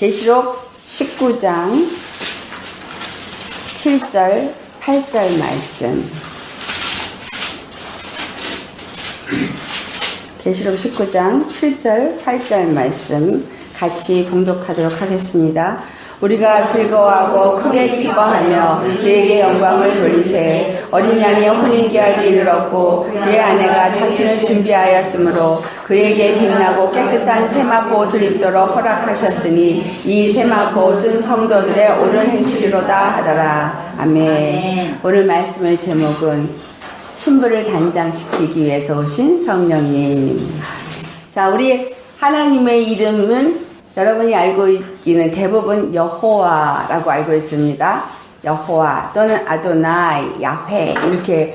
계시록 19장 7절 8절 말씀. 계시록 19장 7절 8절 말씀 같이 봉독하도록 하겠습니다. 우리가 즐거워하고 크게 기뻐하며 그에게 영광을 돌리세. 어린 양이 혼인계약이 이르렀고 그의 아내가 자신을 준비하였으므로 그에게 빛나고 깨끗한 세마포 옷을 입도록 허락하셨으니 이 세마포 옷은 성도들의 옳은 행실이로다 하더라. 아멘. 오늘 말씀의 제목은 신부를 단장시키기 위해서 오신 성령님. 자, 우리 하나님의 이름은 여러분이 알고 있기는 대부분 여호와라고 알고 있습니다. 여호와 또는 아도나이, 야훼 이렇게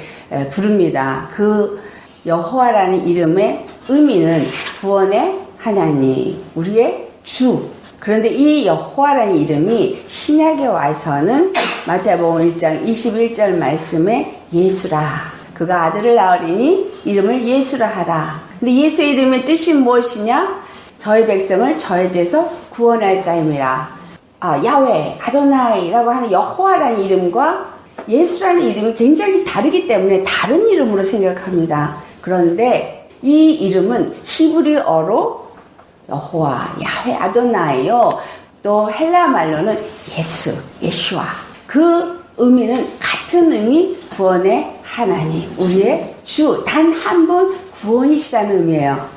부릅니다. 그 여호와라는 이름의 의미는 구원의 하나님, 우리의 주. 그런데 이 여호와라는 이름이 신약에 와서는 마태복음 1장 21절 말씀에 예수라. 그가 아들을 낳으리니 이름을 예수라 하라. 근데 예수의 이름의 뜻이 무엇이냐? 저의 백성을 저의 죄에서 구원할 자임이라. 야훼, 아도나이라고 하는 여호와라는 이름과 예수라는 이름이 굉장히 다르기 때문에 다른 이름으로 생각합니다. 그런데 이 이름은 히브리어로 여호와, 야훼, 아도나이요. 또 헬라 말로는 예수, 예슈아. 그 의미는 같은 의미, 구원의 하나님, 우리의 주, 단 한 분 구원이시라는 의미예요.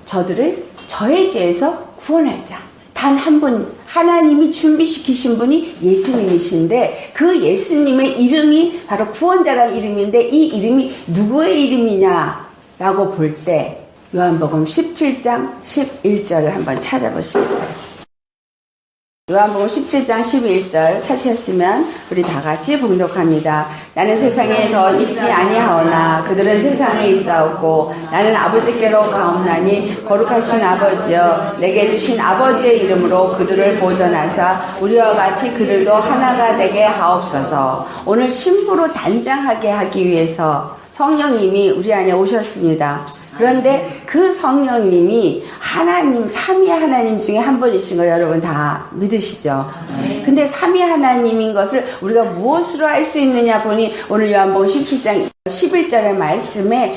저들을 저의 죄에서 구원할 자. 단 한 분, 하나님이 준비시키신 분이 예수님이신데 그 예수님의 이름이 바로 구원자라는 이름인데 이 이름이 누구의 이름이냐라고 볼 때 요한복음 17장 11절을 한번 찾아보시겠어요? 요한복음 17장 11절 찾으셨으면 우리 다 같이 봉독합니다. 나는 세상에 더 있지 아니하오나 그들은 세상에 있사옵고 나는 아버지께로 가옵나니 거룩하신 아버지여 내게 주신 아버지의 이름으로 그들을 보존하사 우리와 같이 그들도 하나가 되게 하옵소서. 오늘 신부로 단장하게 하기 위해서 성령님이 우리 안에 오셨습니다. 그런데 그 성령님이 하나님, 삼위 하나님 중에 한 분이신 거 여러분 다 믿으시죠? 근데 삼위 하나님인 것을 우리가 무엇으로 알 수 있느냐 보니 오늘 요한복음 17장 11절의 말씀에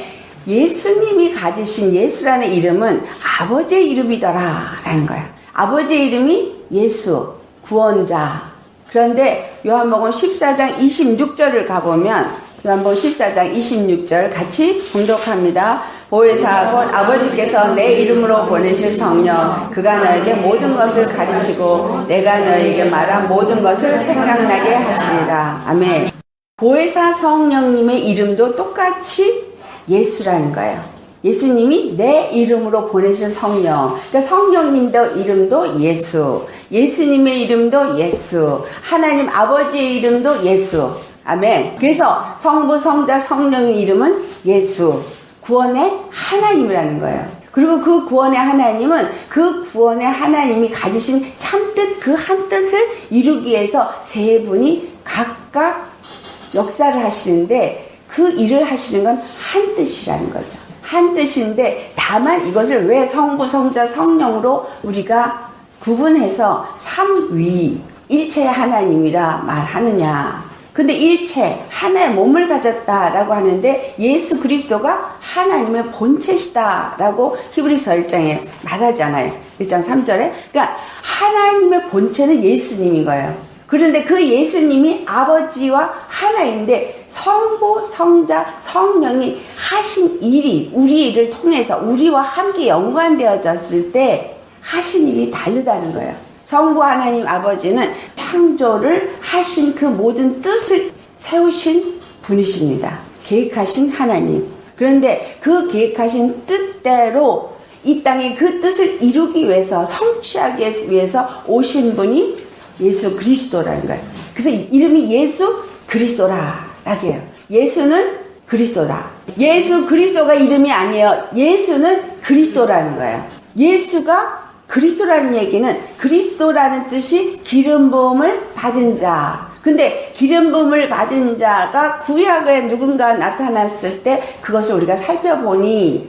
예수님이 가지신 예수라는 이름은 아버지의 이름이더라 라는 거야. 아버지의 이름이 예수, 구원자. 그런데 요한복음 14장 26절을 가보면 요한복음 14장 26절 같이 봉독합니다. 보혜사 곧 아버지께서 내 이름으로 보내실 성령 그가 너에게 모든 것을 가르치고 내가 너에게 말한 모든 것을 생각나게 하시리라. 아멘. 보혜사 성령님의 이름도 똑같이 예수라는 거예요. 예수님이 내 이름으로 보내실 성령. 그러니까 성령님도 이름도 예수. 예수님의 이름도 예수. 하나님 아버지의 이름도 예수. 아멘. 그래서 성부, 성자, 성령의 이름은 예수. 구원의 하나님이라는 거예요. 그리고 그 구원의 하나님은 그 구원의 하나님이 가지신 참뜻 그 한 뜻을 이루기 위해서 세 분이 각각 역사를 하시는데 그 일을 하시는 건 한 뜻이라는 거죠. 한 뜻인데 다만 이것을 왜 성부, 성자, 성령으로 우리가 구분해서 삼위 일체 하나님이라 말하느냐. 근데 일체 하나의 몸을 가졌다라고 하는데 예수 그리스도가 하나님의 본체시다라고 히브리서 1장에 말하잖아요. 1장 3절에. 그러니까 하나님의 본체는 예수님인 거예요. 그런데 그 예수님이 아버지와 하나인데 성부, 성자, 성령이 하신 일이 우리 일을 통해서 우리와 함께 연관되어졌을 때 하신 일이 다르다는 거예요. 성부 하나님 아버지는 창조를 하신 그 모든 뜻을 세우신 분이십니다. 계획하신 하나님. 그런데 그 계획하신 뜻대로 이 땅에 그 뜻을 이루기 위해서 성취하기 위해서 오신 분이 예수 그리스도라는 거예요. 그래서 이름이 예수 그리스도라라고 해요. 예수는 그리스도다. 예수 그리스도가 이름이 아니에요. 예수는 그리스도라는 거예요. 예수가 그리스도라는 얘기는 그리스도라는 뜻이 기름 부음을 받은 자. 근데 기름 부음을 받은 자가 구약에 누군가 나타났을 때 그것을 우리가 살펴보니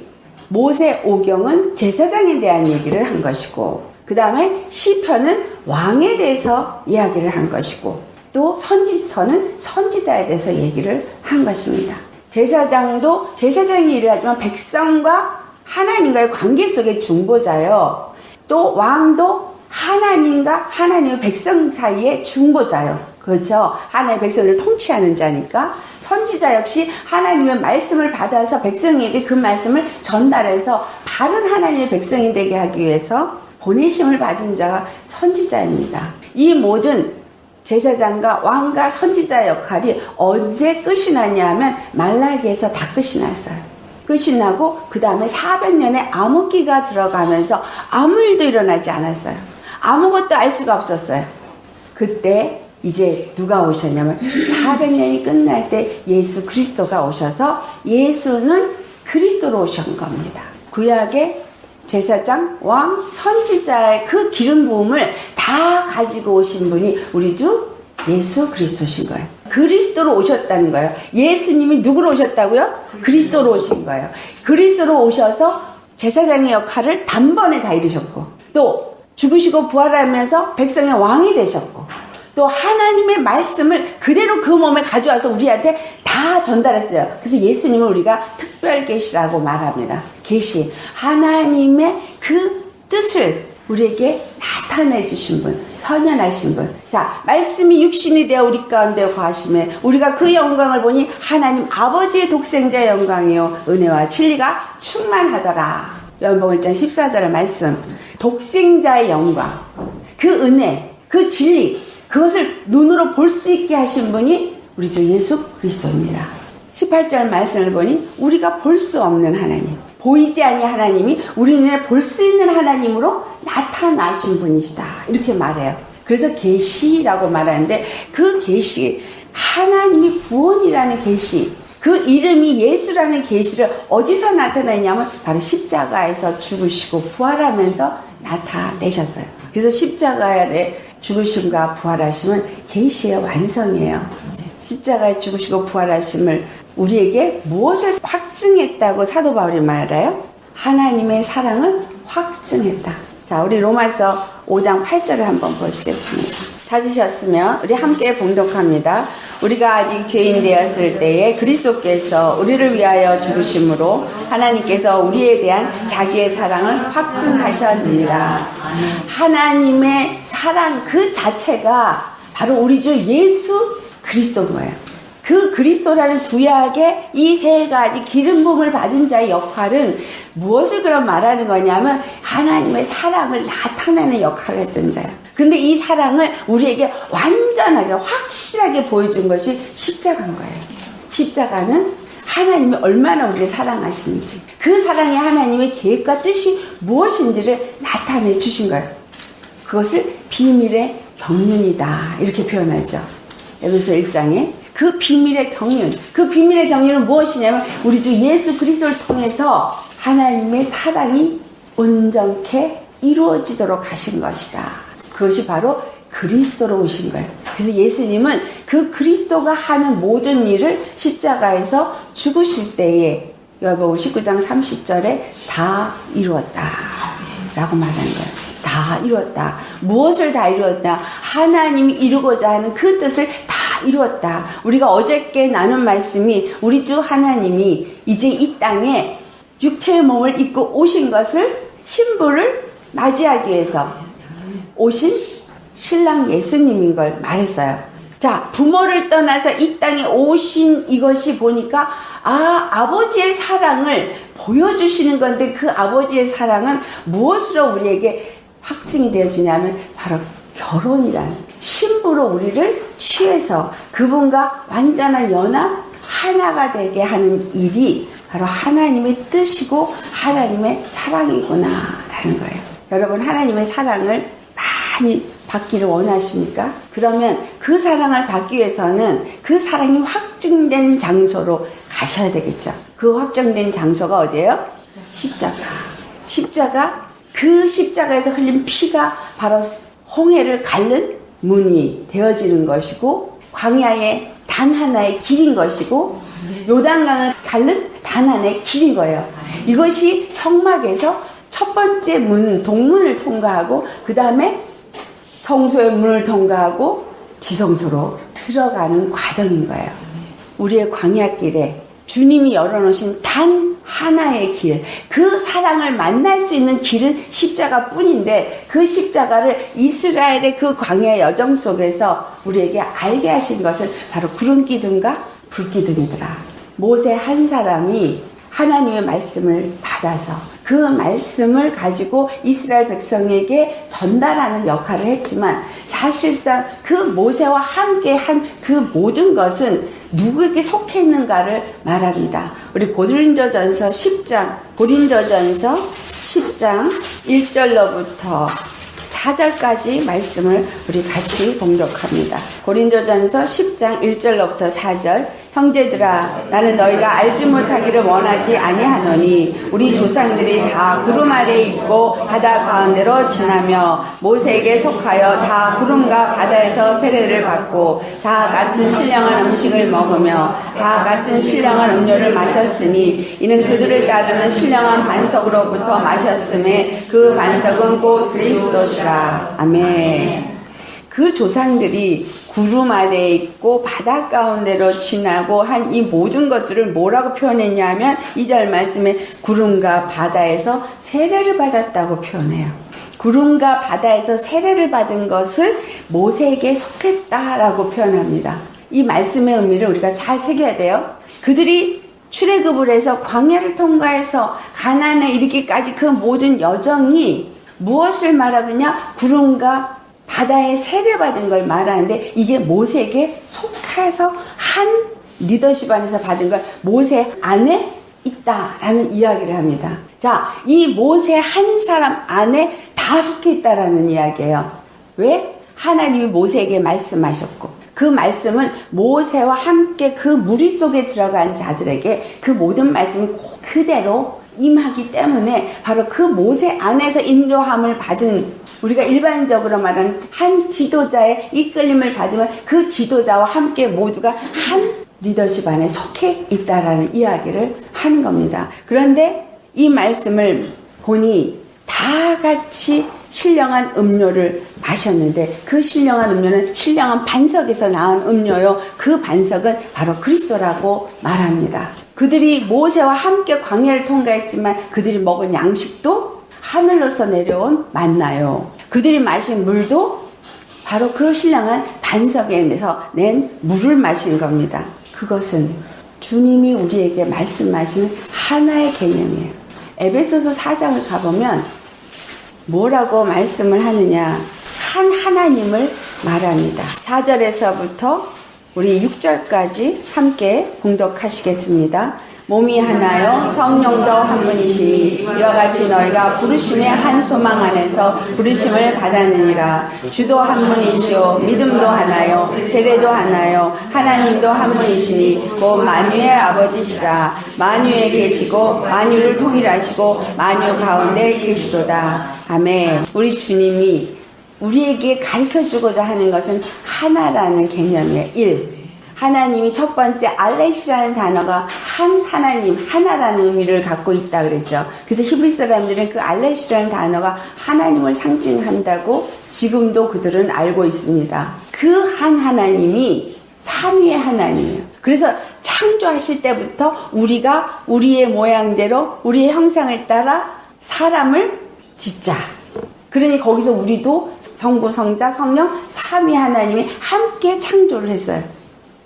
모세 오경은 제사장에 대한 얘기를 한 것이고 그 다음에 시편은 왕에 대해서 이야기를 한 것이고, 또 선지서는 선지자에 대해서 얘기를 한 것입니다. 제사장도 제사장이 일을 하지만 백성과 하나님과의 관계 속의 중보자요. 또 왕도 하나님과 하나님의 백성 사이의 중보자요. 그렇죠. 하나님의 백성을 통치하는 자니까. 선지자 역시 하나님의 말씀을 받아서 백성에게 그 말씀을 전달해서 바른 하나님의 백성이 되게 하기 위해서 보내심을 받은 자가 선지자입니다. 이 모든 제사장과 왕과 선지자 역할이 언제 끝이 났냐 하면 말라기에서 다 끝이 났어요. 끝이 나고 그 다음에 400년의 암흑기가 들어가면서 아무 일도 일어나지 않았어요. 아무것도 알 수가 없었어요. 그때 이제 누가 오셨냐면 400년이 끝날 때 예수 그리스도가 오셔서 예수는 그리스도로 오신 겁니다. 구약의 제사장, 왕, 선지자의 그 기름 부음을 다 가지고 오신 분이 우리 주 예수 그리스도신 거예요. 그리스도로 오셨다는 거예요. 예수님이 누구로 오셨다고요? 그리스도로 오신 거예요. 그리스도로 오셔서 제사장의 역할을 단번에 다 이루셨고, 또 죽으시고 부활하면서 백성의 왕이 되셨고, 또 하나님의 말씀을 그대로 그 몸에 가져와서 우리한테 다 전달했어요. 그래서 예수님을 우리가 특별 계시라고 말합니다. 계시, 하나님의 그 뜻을 우리에게 나타내 주신 분, 현현하신 분. 자, 말씀이 육신이 되어 우리 가운데 거하심에 우리가 그 영광을 보니 하나님 아버지의 독생자의 영광이요 은혜와 진리가 충만하더라. 요한복음 1장 14절 말씀. 독생자의 영광, 그 은혜, 그 진리, 그것을 눈으로 볼 수 있게 하신 분이 우리 주 예수 그리스도입니다. 18절 말씀을 보니 우리가 볼 수 없는 하나님, 보이지 아니 하나님이 우리 눈에 볼 수 있는 하나님으로 나타나신 분이시다, 이렇게 말해요. 그래서 계시라고 말하는데, 그 계시, 하나님이 구원이라는 계시, 그 이름이 예수라는 계시를 어디서 나타내냐면 바로 십자가에서 죽으시고 부활하면서 나타내셨어요. 그래서 십자가의 죽으심과 부활하심은 계시의 완성이에요. 십자가에 죽으시고 부활하심을 우리에게 무엇을 확증했다고 사도 바울이 말해요? 하나님의 사랑을 확증했다. 자, 우리 로마서 5장 8절을 한번 보시겠습니다. 찾으셨으면 우리 함께 봉독합니다. 우리가 아직 죄인 되었을 때에 그리스도께서 우리를 위하여 죽으심으로 하나님께서 우리에 대한 자기의 사랑을 확증하셨느니라. 하나님의 사랑 그 자체가 바로 우리 주 예수 그리스도인 거예요. 그 그리스도라는 구약의 이 세 가지 기름 부음을 받은 자의 역할은 무엇을 그럼 말하는 거냐면 하나님의 사랑을 나타내는 역할을 했던 자예요. 근데 이 사랑을 우리에게 완전하게 확실하게 보여준 것이 십자가인 거예요. 십자가는 하나님이 얼마나 우리를 사랑하시는지, 그 사랑이 하나님의 계획과 뜻이 무엇인지를 나타내 주신 거예요. 그것을 비밀의 경륜이다, 이렇게 표현하죠. 에베소 1장에 그 비밀의 경륜, 그 비밀의 경륜은 무엇이냐면 우리 주 예수 그리스도를 통해서 하나님의 사랑이 온전케 이루어지도록 하신 것이다. 그것이 바로 그리스도로 오신 거예요. 그래서 예수님은 그 그리스도가 하는 모든 일을 십자가에서 죽으실 때에 요한복음 19장 30절에 다 이루었다 라고 말하는 거예요. 다 이루었다. 무엇을 다 이루었다? 하나님이 이루고자 하는 그 뜻을 다 이루었다. 우리가 어저께 나눈 말씀이 우리 주 하나님이 이제 이 땅에 육체의 몸을 입고 오신 것을, 신부를 맞이하기 위해서 오신 신랑 예수님인 걸 말했어요. 자, 부모를 떠나서 이 땅에 오신 이것이 보니까 아버지의 사랑을 보여주시는 건데, 그 아버지의 사랑은 무엇으로 우리에게 확증이 되어주냐면 바로 결혼이라는 신부로 우리를 취해서 그분과 완전한 연합 하나가 되게 하는 일이 바로 하나님의 뜻이고 하나님의 사랑이구나 라는 거예요. 여러분, 하나님의 사랑을 많이 받기를 원하십니까? 그러면 그 사랑을 받기 위해서는 그 사랑이 확증된 장소로 가셔야 되겠죠. 그 확정된 장소가 어디예요? 십자가. 십자가, 그 십자가에서 흘린 피가 바로 홍해를 가른 문이 되어지는 것이고, 광야의 단 하나의 길인 것이고, 요단강을 가른 단 하나의 길인 거예요. 이것이 성막에서 첫 번째 문, 동문을 통과하고 그 다음에 성소의 문을 통과하고 지성소로 들어가는 과정인 거예요. 우리의 광야길에 주님이 열어놓으신 단 하나의 길, 그 사랑을 만날 수 있는 길은 십자가뿐인데 그 십자가를 이스라엘의 그 광야 여정 속에서 우리에게 알게 하신 것은 바로 구름기둥과 불기둥이더라. 모세 한 사람이 하나님의 말씀을 받아서 그 말씀을 가지고 이스라엘 백성에게 전달하는 역할을 했지만 사실상 그 모세와 함께 한 그 모든 것은 누구에게 속해 있는가를 말합니다. 우리 고린도전서 10장 1절로부터 4절까지 말씀을 우리 같이 봉독합니다. 고린도전서 10장 1절로부터 4절. 형제들아, 나는 너희가 알지 못하기를 원하지 아니하노니 우리 조상들이 다 구름 아래에 있고 바다 가운데로 지나며 모세에게 속하여 다 구름과 바다에서 세례를 받고 다 같은 신령한 음식을 먹으며 다 같은 신령한 음료를 마셨으니 이는 그들을 따르는 신령한 반석으로부터 마셨음에 그 반석은 곧 그리스도시라. 아멘. 그 조상들이 구름 아래에 있고 바다 가운데로 지나고 한 이 모든 것들을 뭐라고 표현했냐면 2절 말씀에 구름과 바다에서 세례를 받았다고 표현해요. 구름과 바다에서 세례를 받은 것을 모세에게 속했다라고 표현합니다. 이 말씀의 의미를 우리가 잘 새겨야 돼요. 그들이 출애굽을 해서 광야를 통과해서 가나안에 이르기까지 그 모든 여정이 무엇을 말하느냐? 구름과 바다에 세례받은 걸 말하는데 이게 모세에게 속해서 한 리더십 안에서 받은 걸 모세 안에 있다라는 이야기를 합니다. 자, 이 모세 한 사람 안에 다 속해 있다라는 이야기예요. 왜? 하나님이 모세에게 말씀하셨고 그 말씀은 모세와 함께 그 무리 속에 들어간 자들에게 그 모든 말씀이 그대로 임하기 때문에 바로 그 모세 안에서 인도함을 받은 우리가 일반적으로 말하는 한 지도자의 이끌림을 받으면 그 지도자와 함께 모두가 한 리더십 안에 속해 있다라는 이야기를 하는 겁니다. 그런데 이 말씀을 보니 다 같이 신령한 음료를 마셨는데 그 신령한 음료는 신령한 반석에서 나온 음료요. 그 반석은 바로 그리스도라고 말합니다. 그들이 모세와 함께 광야를 통과했지만 그들이 먹은 양식도 하늘로서 내려온 만나요. 그들이 마신 물도 바로 그 신령한 반석에서 낸 물을 마신 겁니다. 그것은 주님이 우리에게 말씀하시는 하나의 개념이에요. 에베소서 4장을 가보면 뭐라고 말씀을 하느냐? 한 하나님을 말합니다. 4절에서부터 우리 6절까지 함께 봉독하시겠습니다. 몸이 하나요 성령도 한 분이시니 이와 같이 너희가 부르심의 한 소망 안에서 부르심을 받았느니라. 주도 한 분이시오 믿음도 하나요 세례도 하나요 하나님도 한 분이시니 곧 만유의 아버지시라. 만유에 계시고 만유를 통일하시고 만유 가운데 계시도다. 아멘. 우리 주님이 우리에게 가르쳐주고자 하는 것은 하나라는 개념이에요. 1. 하나님이 첫 번째 알레시라는 단어가 한 하나님, 하나라는 의미를 갖고 있다 그랬죠. 그래서 히브리 사람들은 그 알레시라는 단어가 하나님을 상징한다고 지금도 그들은 알고 있습니다. 그 한 하나님이 삼위의 하나님이에요. 그래서 창조하실 때부터 우리가 우리의 모양대로 우리의 형상을 따라 사람을 짓자. 그러니 거기서 우리도 성부, 성자, 성령 삼위 하나님이 함께 창조를 했어요.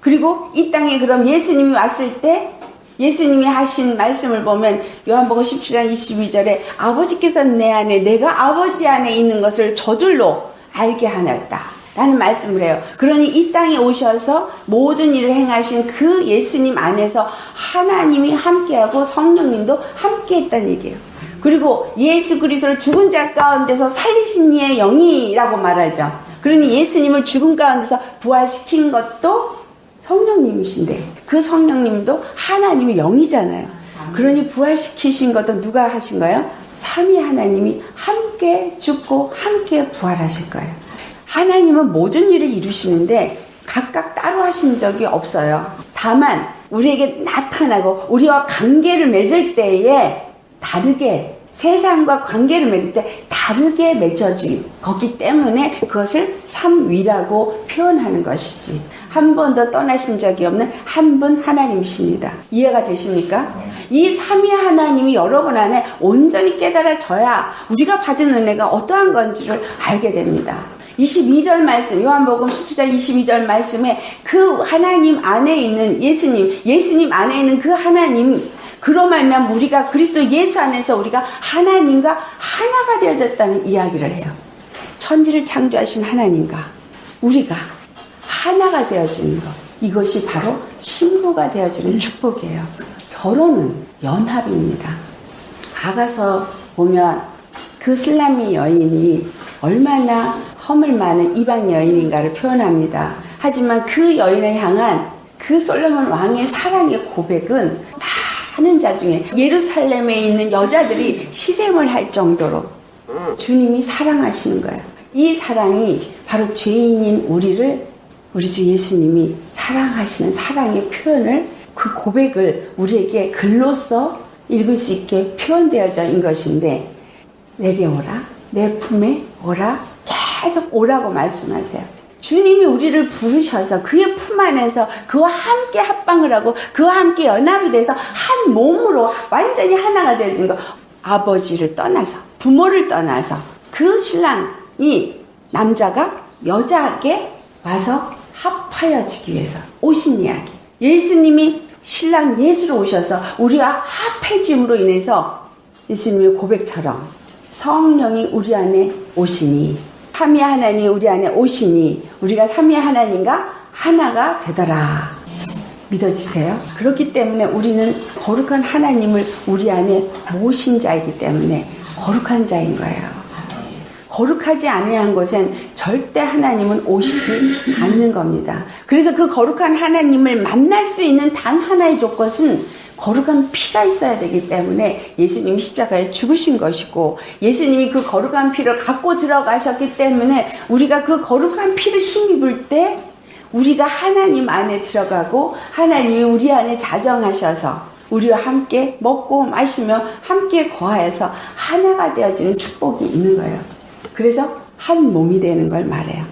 그리고 이 땅에 그럼 예수님이 왔을 때 예수님이 하신 말씀을 보면 요한복음 17장 22절에 아버지께서 내 안에 내가 아버지 안에 있는 것을 저들로 알게 하였다 라는 말씀을 해요. 그러니 이 땅에 오셔서 모든 일을 행하신 그 예수님 안에서 하나님이 함께하고 성령님도 함께했다는 얘기예요. 그리고 예수 그리스도를 죽은 자 가운데서 살리신 이의 영이라고 말하죠. 그러니 예수님을 죽은 가운데서 부활시킨 것도 성령님이신데 그 성령님도 하나님의 영이잖아요. 그러니 부활시키신 것도 누가 하신 거예요? 삼위 하나님이 함께 죽고 함께 부활하실 거예요. 하나님은 모든 일을 이루시는데 각각 따로 하신 적이 없어요. 다만 우리에게 나타나고 우리와 관계를 맺을 때에 다르게 세상과 관계를 맺을 때 다르게 맺어진 거기 때문에 그것을 삼위라고 표현하는 것이지. 한 번도 떠나신 적이 없는 한 분 하나님이십니다. 이해가 되십니까? 이 삼위 하나님이 여러분 안에 온전히 깨달아져야 우리가 받은 은혜가 어떠한 건지를 알게 됩니다. 22절 말씀, 요한복음 17장 22절 말씀에 그 하나님 안에 있는 예수님 안에 있는 그 하나님, 그로 말미암아 우리가 그리스도 예수 안에서 우리가 하나님과 하나가 되어졌다는 이야기를 해요. 천지를 창조하신 하나님과 우리가 하나가 되어지는 것, 이것이 바로 신부가 되어지는 축복이에요. 결혼은 연합입니다. 아가서 보면 그 슬라미 여인이 얼마나 허물 많은 이방 여인인가를 표현합니다. 하지만 그 여인을 향한 그 솔로몬 왕의 사랑의 고백은 많은 자 중에 예루살렘에 있는 여자들이 시샘을 할 정도로 주님이 사랑하시는 거예요. 이 사랑이 바로 죄인인 우리 주 예수님이 사랑하시는 사랑의 표현을, 그 고백을 우리에게 글로써 읽을 수 있게 표현되어져 있는 것인데, 내게 오라, 내 품에 오라, 계속 오라고 말씀하세요. 주님이 우리를 부르셔서 그의 품 안에서 그와 함께 합방을 하고 그와 함께 연합이 돼서 한 몸으로 완전히 하나가 되어진 거. 아버지를 떠나서, 부모를 떠나서 그 신랑이, 남자가 여자에게 와서 합하여지기 위해서 오신 이야기. 예수님이 신랑 예수로 오셔서 우리와 합해짐으로 인해서 예수님의 고백처럼 성령이 우리 안에 오시니, 삼위 하나님이 우리 안에 오시니 우리가 삼위 하나님과 하나가 되더라. 믿어지세요? 그렇기 때문에 우리는 거룩한 하나님을 우리 안에 모신 자이기 때문에 거룩한 자인 거예요. 거룩하지 아니한 곳엔 절대 하나님은 오시지 않는 겁니다. 그래서 그 거룩한 하나님을 만날 수 있는 단 하나의 조건은 거룩한 피가 있어야 되기 때문에 예수님이 십자가에 죽으신 것이고, 예수님이 그 거룩한 피를 갖고 들어가셨기 때문에 우리가 그 거룩한 피를 힘입을 때 우리가 하나님 안에 들어가고 하나님이 우리 안에 자정하셔서 우리와 함께 먹고 마시며 함께 거하여서 하나가 되어지는 축복이 있는 거예요. 그래서 한 몸이 되는 걸 말해요.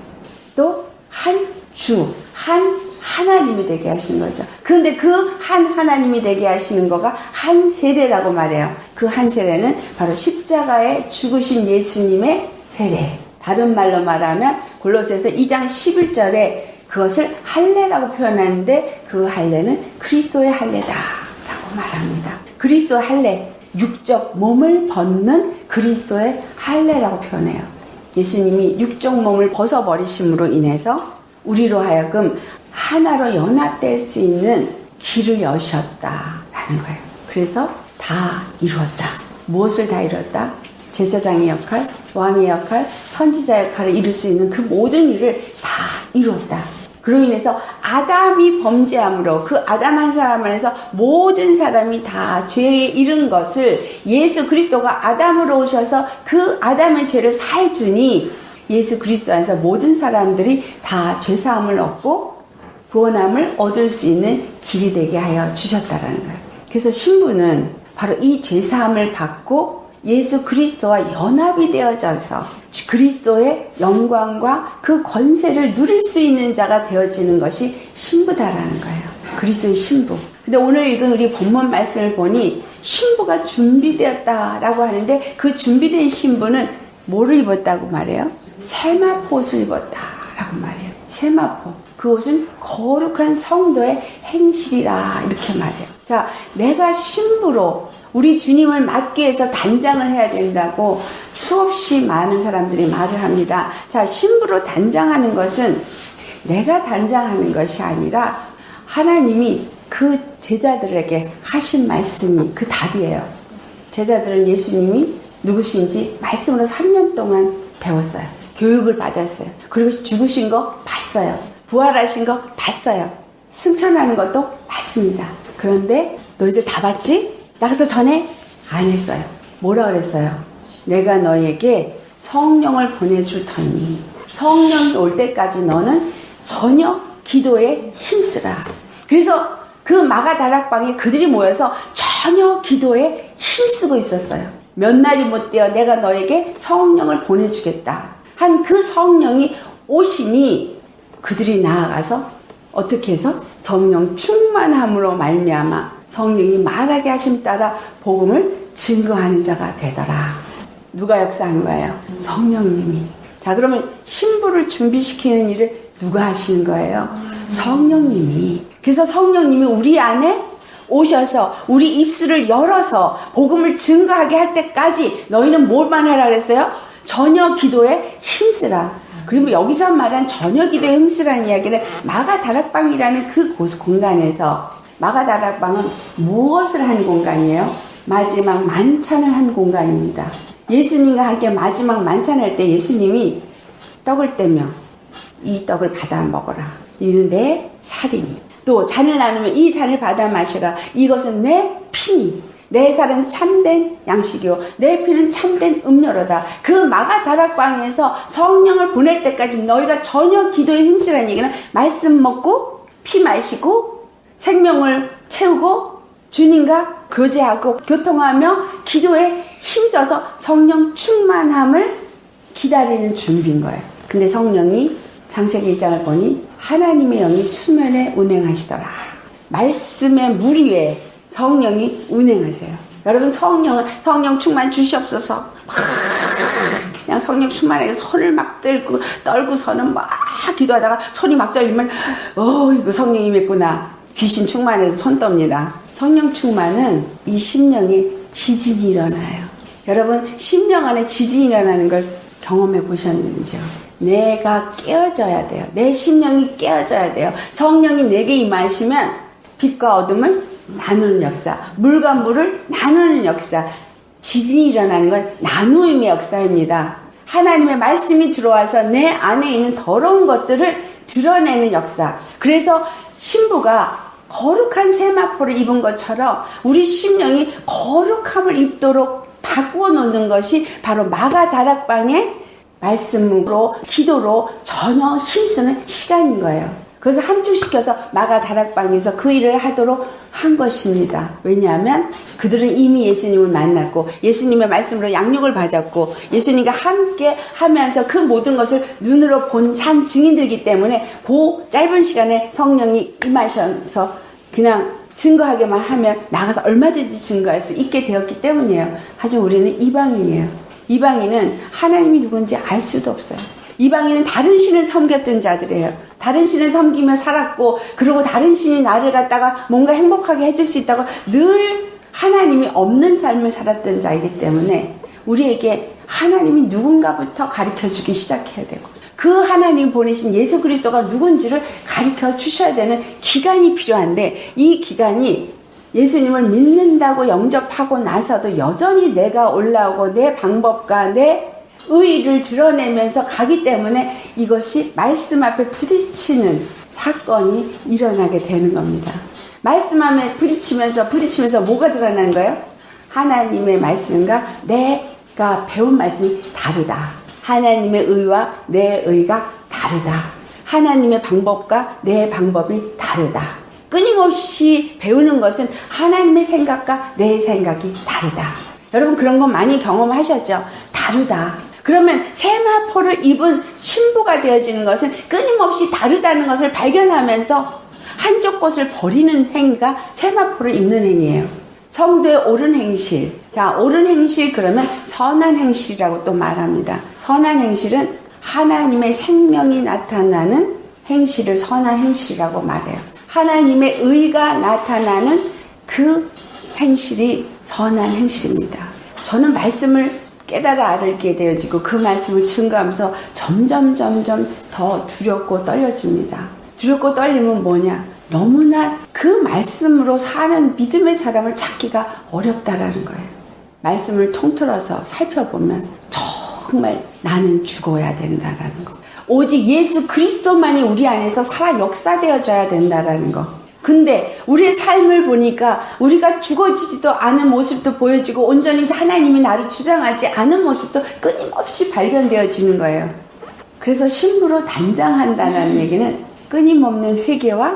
또 한 주, 한 하나님이 되게 하시는 거죠. 그런데 그 한 하나님이 되게 하시는 거가 한 세례라고 말해요. 그 한 세례는 바로 십자가에 죽으신 예수님의 세례. 다른 말로 말하면 골로새서 2장 11절에 그것을 할례라고 표현하는데, 그 할례는 그리스도의 할례다 라고 말합니다. 그리스도의 할례, 육적 몸을 벗는 그리스도의 할례라고 표현해요. 예수님이 육적 몸을 벗어버리심으로 인해서 우리로 하여금 하나로 연합될 수 있는 길을 여셨다라는 거예요. 그래서 다 이루었다. 무엇을 다 이루었다? 제사장의 역할, 왕의 역할, 선지자 역할을 이룰 수 있는 그 모든 일을 다 이루었다. 그로 인해서 아담이 범죄함으로 그 아담 한 사람 안에서 모든 사람이 다 죄에 이른 것을 예수 그리스도가 아담으로 오셔서 그 아담의 죄를 사해주니 예수 그리스도 안에서 모든 사람들이 다 죄사함을 얻고 구원함을 얻을 수 있는 길이 되게 하여 주셨다라는 거예요. 그래서 신부는 바로 이 죄사함을 받고 예수 그리스도와 연합이 되어져서 그리스도의 영광과 그 권세를 누릴 수 있는 자가 되어지는 것이 신부다라는 거예요. 그리스도의 신부. 근데 오늘 읽은 우리 본문 말씀을 보니 신부가 준비되었다라고 하는데, 그 준비된 신부는 뭐를 입었다고 말해요? 세마포옷을 입었다라고 말해요. 세마포. 그 옷은 거룩한 성도의 행실이라 이렇게 말해요. 자, 내가 신부로 우리 주님을 맡기 위해서 단장을 해야 된다고 수없이 많은 사람들이 말을 합니다. 자, 신부로 단장하는 것은 내가 단장하는 것이 아니라 하나님이 그 제자들에게 하신 말씀이 그 답이에요. 제자들은 예수님이 누구신지 말씀으로 3년 동안 배웠어요. 교육을 받았어요. 그리고 죽으신 거 봤어요. 부활하신 거 봤어요. 승천하는 것도 봤습니다. 그런데 너희들 다 봤지? 나가서 전에 안 했어요. 뭐라 그랬어요? 내가 너에게 성령을 보내줄 터니 성령이 올 때까지 너는 전혀 기도에 힘쓰라. 그래서 그 마가 다락방에 그들이 모여서 전혀 기도에 힘쓰고 있었어요. 몇 날이 못 되어 내가 너에게 성령을 보내주겠다 한 그 성령이 오시니 그들이 나아가서 어떻게 해서 성령 충만함으로 말미암아 성령이 말하게 하심 따라 복음을 증거하는 자가 되더라. 누가 역사한 거예요? 성령님이. 자, 그러면 신부를 준비시키는 일을 누가 하시는 거예요? 성령님이. 그래서 성령님이 우리 안에 오셔서 우리 입술을 열어서 복음을 증거하게 할 때까지 너희는 뭘만 하라 그랬어요? 전혀 기도에 힘쓰라. 그리고 여기서 말한 전혀 기도에 힘쓰라는 이야기는 마가다락방이라는 그 공간에서, 마가다락방은 무엇을 한 공간이에요? 마지막 만찬을 한 공간입니다. 예수님과 함께 마지막 만찬할 때 예수님이 떡을 떼며 이 떡을 받아 먹어라. 이는 내 살이니. 또 잔을 나누면 이 잔을 받아 마시라. 이것은 내 피니. 내 살은 참된 양식이요 내 피는 참된 음료로다. 그 마가다락방에서 성령을 보낼 때까지 너희가 전혀 기도에 힘쓰라는 얘기는 말씀 먹고 피 마시고 생명을 채우고 주님과 교제하고 교통하며 기도에 힘써서 성령 충만함을 기다리는 준비인 거예요. 근데 성령이 창세기 1장을 보니 하나님의 영이 수면에 운행하시더라. 말씀의 물 위에 성령이 운행하세요. 여러분 성령 충만 주시옵소서. 그냥 성령 충만하게 손을 막 떨고서는 막 기도하다가 손이 막 떨리면 이거 성령이 임했구나. 귀신 충만해서 손 떱니다. 성령 충만은 이 심령에 지진이 일어나요. 여러분 심령 안에 지진이 일어나는 걸 경험해 보셨는지요? 내가 깨어져야 돼요. 내 심령이 깨어져야 돼요. 성령이 내게 임하시면 빛과 어둠을 나누는 역사, 물과 물을 나누는 역사, 지진이 일어나는 건 나누임의 역사입니다. 하나님의 말씀이 들어와서 내 안에 있는 더러운 것들을 드러내는 역사. 그래서 신부가 거룩한 세마포를 입은 것처럼 우리 심령이 거룩함을 입도록 바꾸어 놓는 것이 바로 마가다락방의 말씀으로 기도로 전혀 힘쓰는 시간인 거예요. 그래서 함축시켜서 마가다락방에서 그 일을 하도록 한 것입니다. 왜냐하면 그들은 이미 예수님을 만났고 예수님의 말씀으로 양육을 받았고 예수님과 함께 하면서 그 모든 것을 눈으로 본 산 증인들이기 때문에 그 짧은 시간에 성령이 임하셔서 그냥 증거하게만 하면 나가서 얼마든지 증거할 수 있게 되었기 때문이에요. 하지만 우리는 이방인이에요. 이방인은 하나님이 누군지 알 수도 없어요. 이방인은 다른 신을 섬겼던 자들이에요. 다른 신을 섬기며 살았고 그리고 다른 신이 나를 갖다가 뭔가 행복하게 해줄 수 있다고 늘 하나님이 없는 삶을 살았던 자이기 때문에 우리에게 하나님이 누군가부터 가르쳐주기 시작해야 되고 그 하나님 보내신 예수 그리스도가 누군지를 가르쳐 주셔야 되는 기간이 필요한데 이 기간이 예수님을 믿는다고 영접하고 나서도 여전히 내가 올라오고 내 방법과 내 의의를 드러내면서 가기 때문에 이것이 말씀 앞에 부딪히는 사건이 일어나게 되는 겁니다. 말씀 앞에 부딪히면서 뭐가 드러나는 거예요? 하나님의 말씀과 내가 배운 말씀이 다르다. 하나님의 의와 내 의가 다르다. 하나님의 방법과 내 방법이 다르다. 끊임없이 배우는 것은 하나님의 생각과 내 생각이 다르다. 여러분 그런 거 많이 경험하셨죠? 다르다. 그러면 세마포를 입은 신부가 되어지는 것은 끊임없이 다르다는 것을 발견하면서 한쪽 것을 버리는 행위가 세마포를 입는 행위예요. 성도의 옳은 행실. 자, 옳은 행실 그러면 선한 행실이라고 또 말합니다. 선한 행실은 하나님의 생명이 나타나는 행실을 선한 행실이라고 말해요. 하나님의 의가 나타나는 그 행실이 선한 행실입니다. 저는 말씀을 깨달아 알게 되어지고 그 말씀을 증거하면서 점점 더 두렵고 떨려집니다. 두렵고 떨리면 뭐냐? 너무나 그 말씀으로 사는 믿음의 사람을 찾기가 어렵다라는 거예요. 말씀을 통틀어서 살펴보면 정말 나는 죽어야 된다라는 거. 오직 예수 그리스도만이 우리 안에서 살아 역사되어져야 된다라는 거. 근데 우리의 삶을 보니까 우리가 죽어지지도 않은 모습도 보여지고 온전히 하나님이 나를 주장하지 않은 모습도 끊임없이 발견되어지는 거예요. 그래서 신부로 단장한다는 얘기는 끊임없는 회개와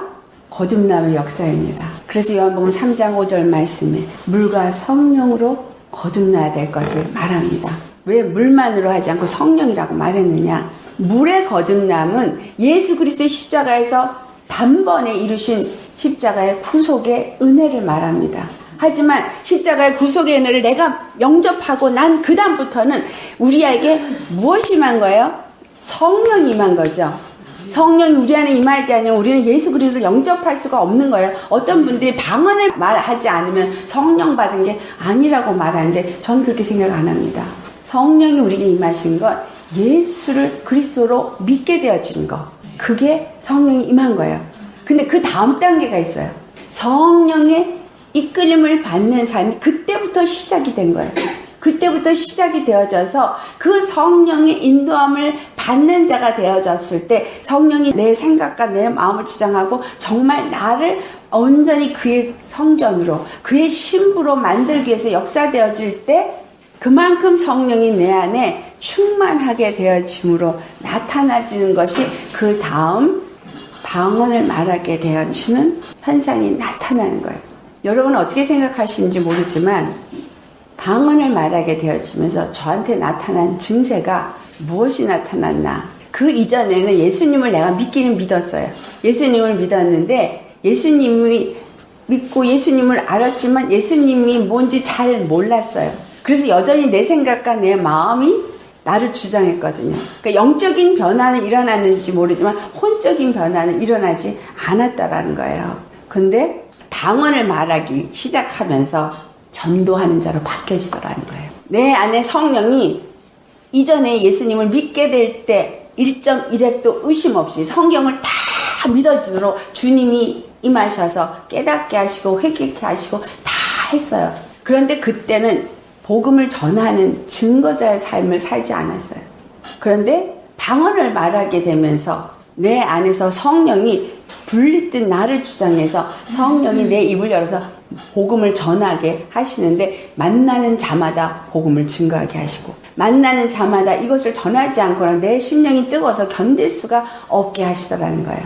거듭남의 역사입니다. 그래서 요한복음 3장 5절 말씀에 물과 성령으로 거듭나야 될 것을 말합니다. 왜 물만으로 하지 않고 성령이라고 말했느냐? 물의 거듭남은 예수 그리스도의 십자가에서 단번에 이루신 십자가의 구속의 은혜를 말합니다. 하지만 십자가의 구속의 은혜를 내가 영접하고 난 그 다음부터는 우리에게 무엇이 임한 거예요? 성령이 임한 거죠. 성령이 우리 안에 임하지 않으면 우리는 예수 그리스도를 영접할 수가 없는 거예요. 어떤 분들이 방언을 말하지 않으면 성령 받은 게 아니라고 말하는데 저는 그렇게 생각 안 합니다. 성령이 우리에게 임하신 것, 예수를 그리스도로 믿게 되어지는 것, 그게 성령이 임한 거예요. 근데 그 다음 단계가 있어요. 성령의 이끌림을 받는 삶이 그때부터 시작이 된 거예요. 그때부터 시작이 되어져서 그 성령의 인도함을 받는 자가 되어졌을 때 성령이 내 생각과 내 마음을 지정하고 정말 나를 온전히 그의 성전으로 그의 신부로 만들기 위해서 역사되어질 때 그만큼 성령이 내 안에 충만하게 되어짐으로 나타나지는 것이 그 다음 방언을 말하게 되어지는 현상이 나타나는 거예요. 여러분은 어떻게 생각하시는지 모르지만 방언을 말하게 되어지면서 저한테 나타난 증세가 무엇이 나타났나? 그 이전에는 예수님을 내가 믿기는 믿었어요. 예수님을 믿었는데 예수님이 믿고 예수님을 알았지만 예수님이 뭔지 잘 몰랐어요. 그래서 여전히 내 생각과 내 마음이 나를 주장했거든요. 그러니까 영적인 변화는 일어났는지 모르지만 혼적인 변화는 일어나지 않았다라는 거예요. 근데 방언을 말하기 시작하면서 전도하는 자로 바뀌어지더라는 거예요. 내 안에 성령이 이전에 예수님을 믿게 될 때 1.1획도 의심 없이 성경을 다 믿어지도록 주님이 임하셔서 깨닫게 하시고 회개케 하시고 다 했어요. 그런데 그때는 복음을 전하는 증거자의 삶을 살지 않았어요. 그런데 방언을 말하게 되면서 내 안에서 성령이 분리된 나를 주장해서 성령이 내 입을 열어서 복음을 전하게 하시는데 만나는 자마다 복음을 증거하게 하시고 만나는 자마다 이것을 전하지 않고는 내 심령이 뜨거워서 견딜 수가 없게 하시더라는 거예요.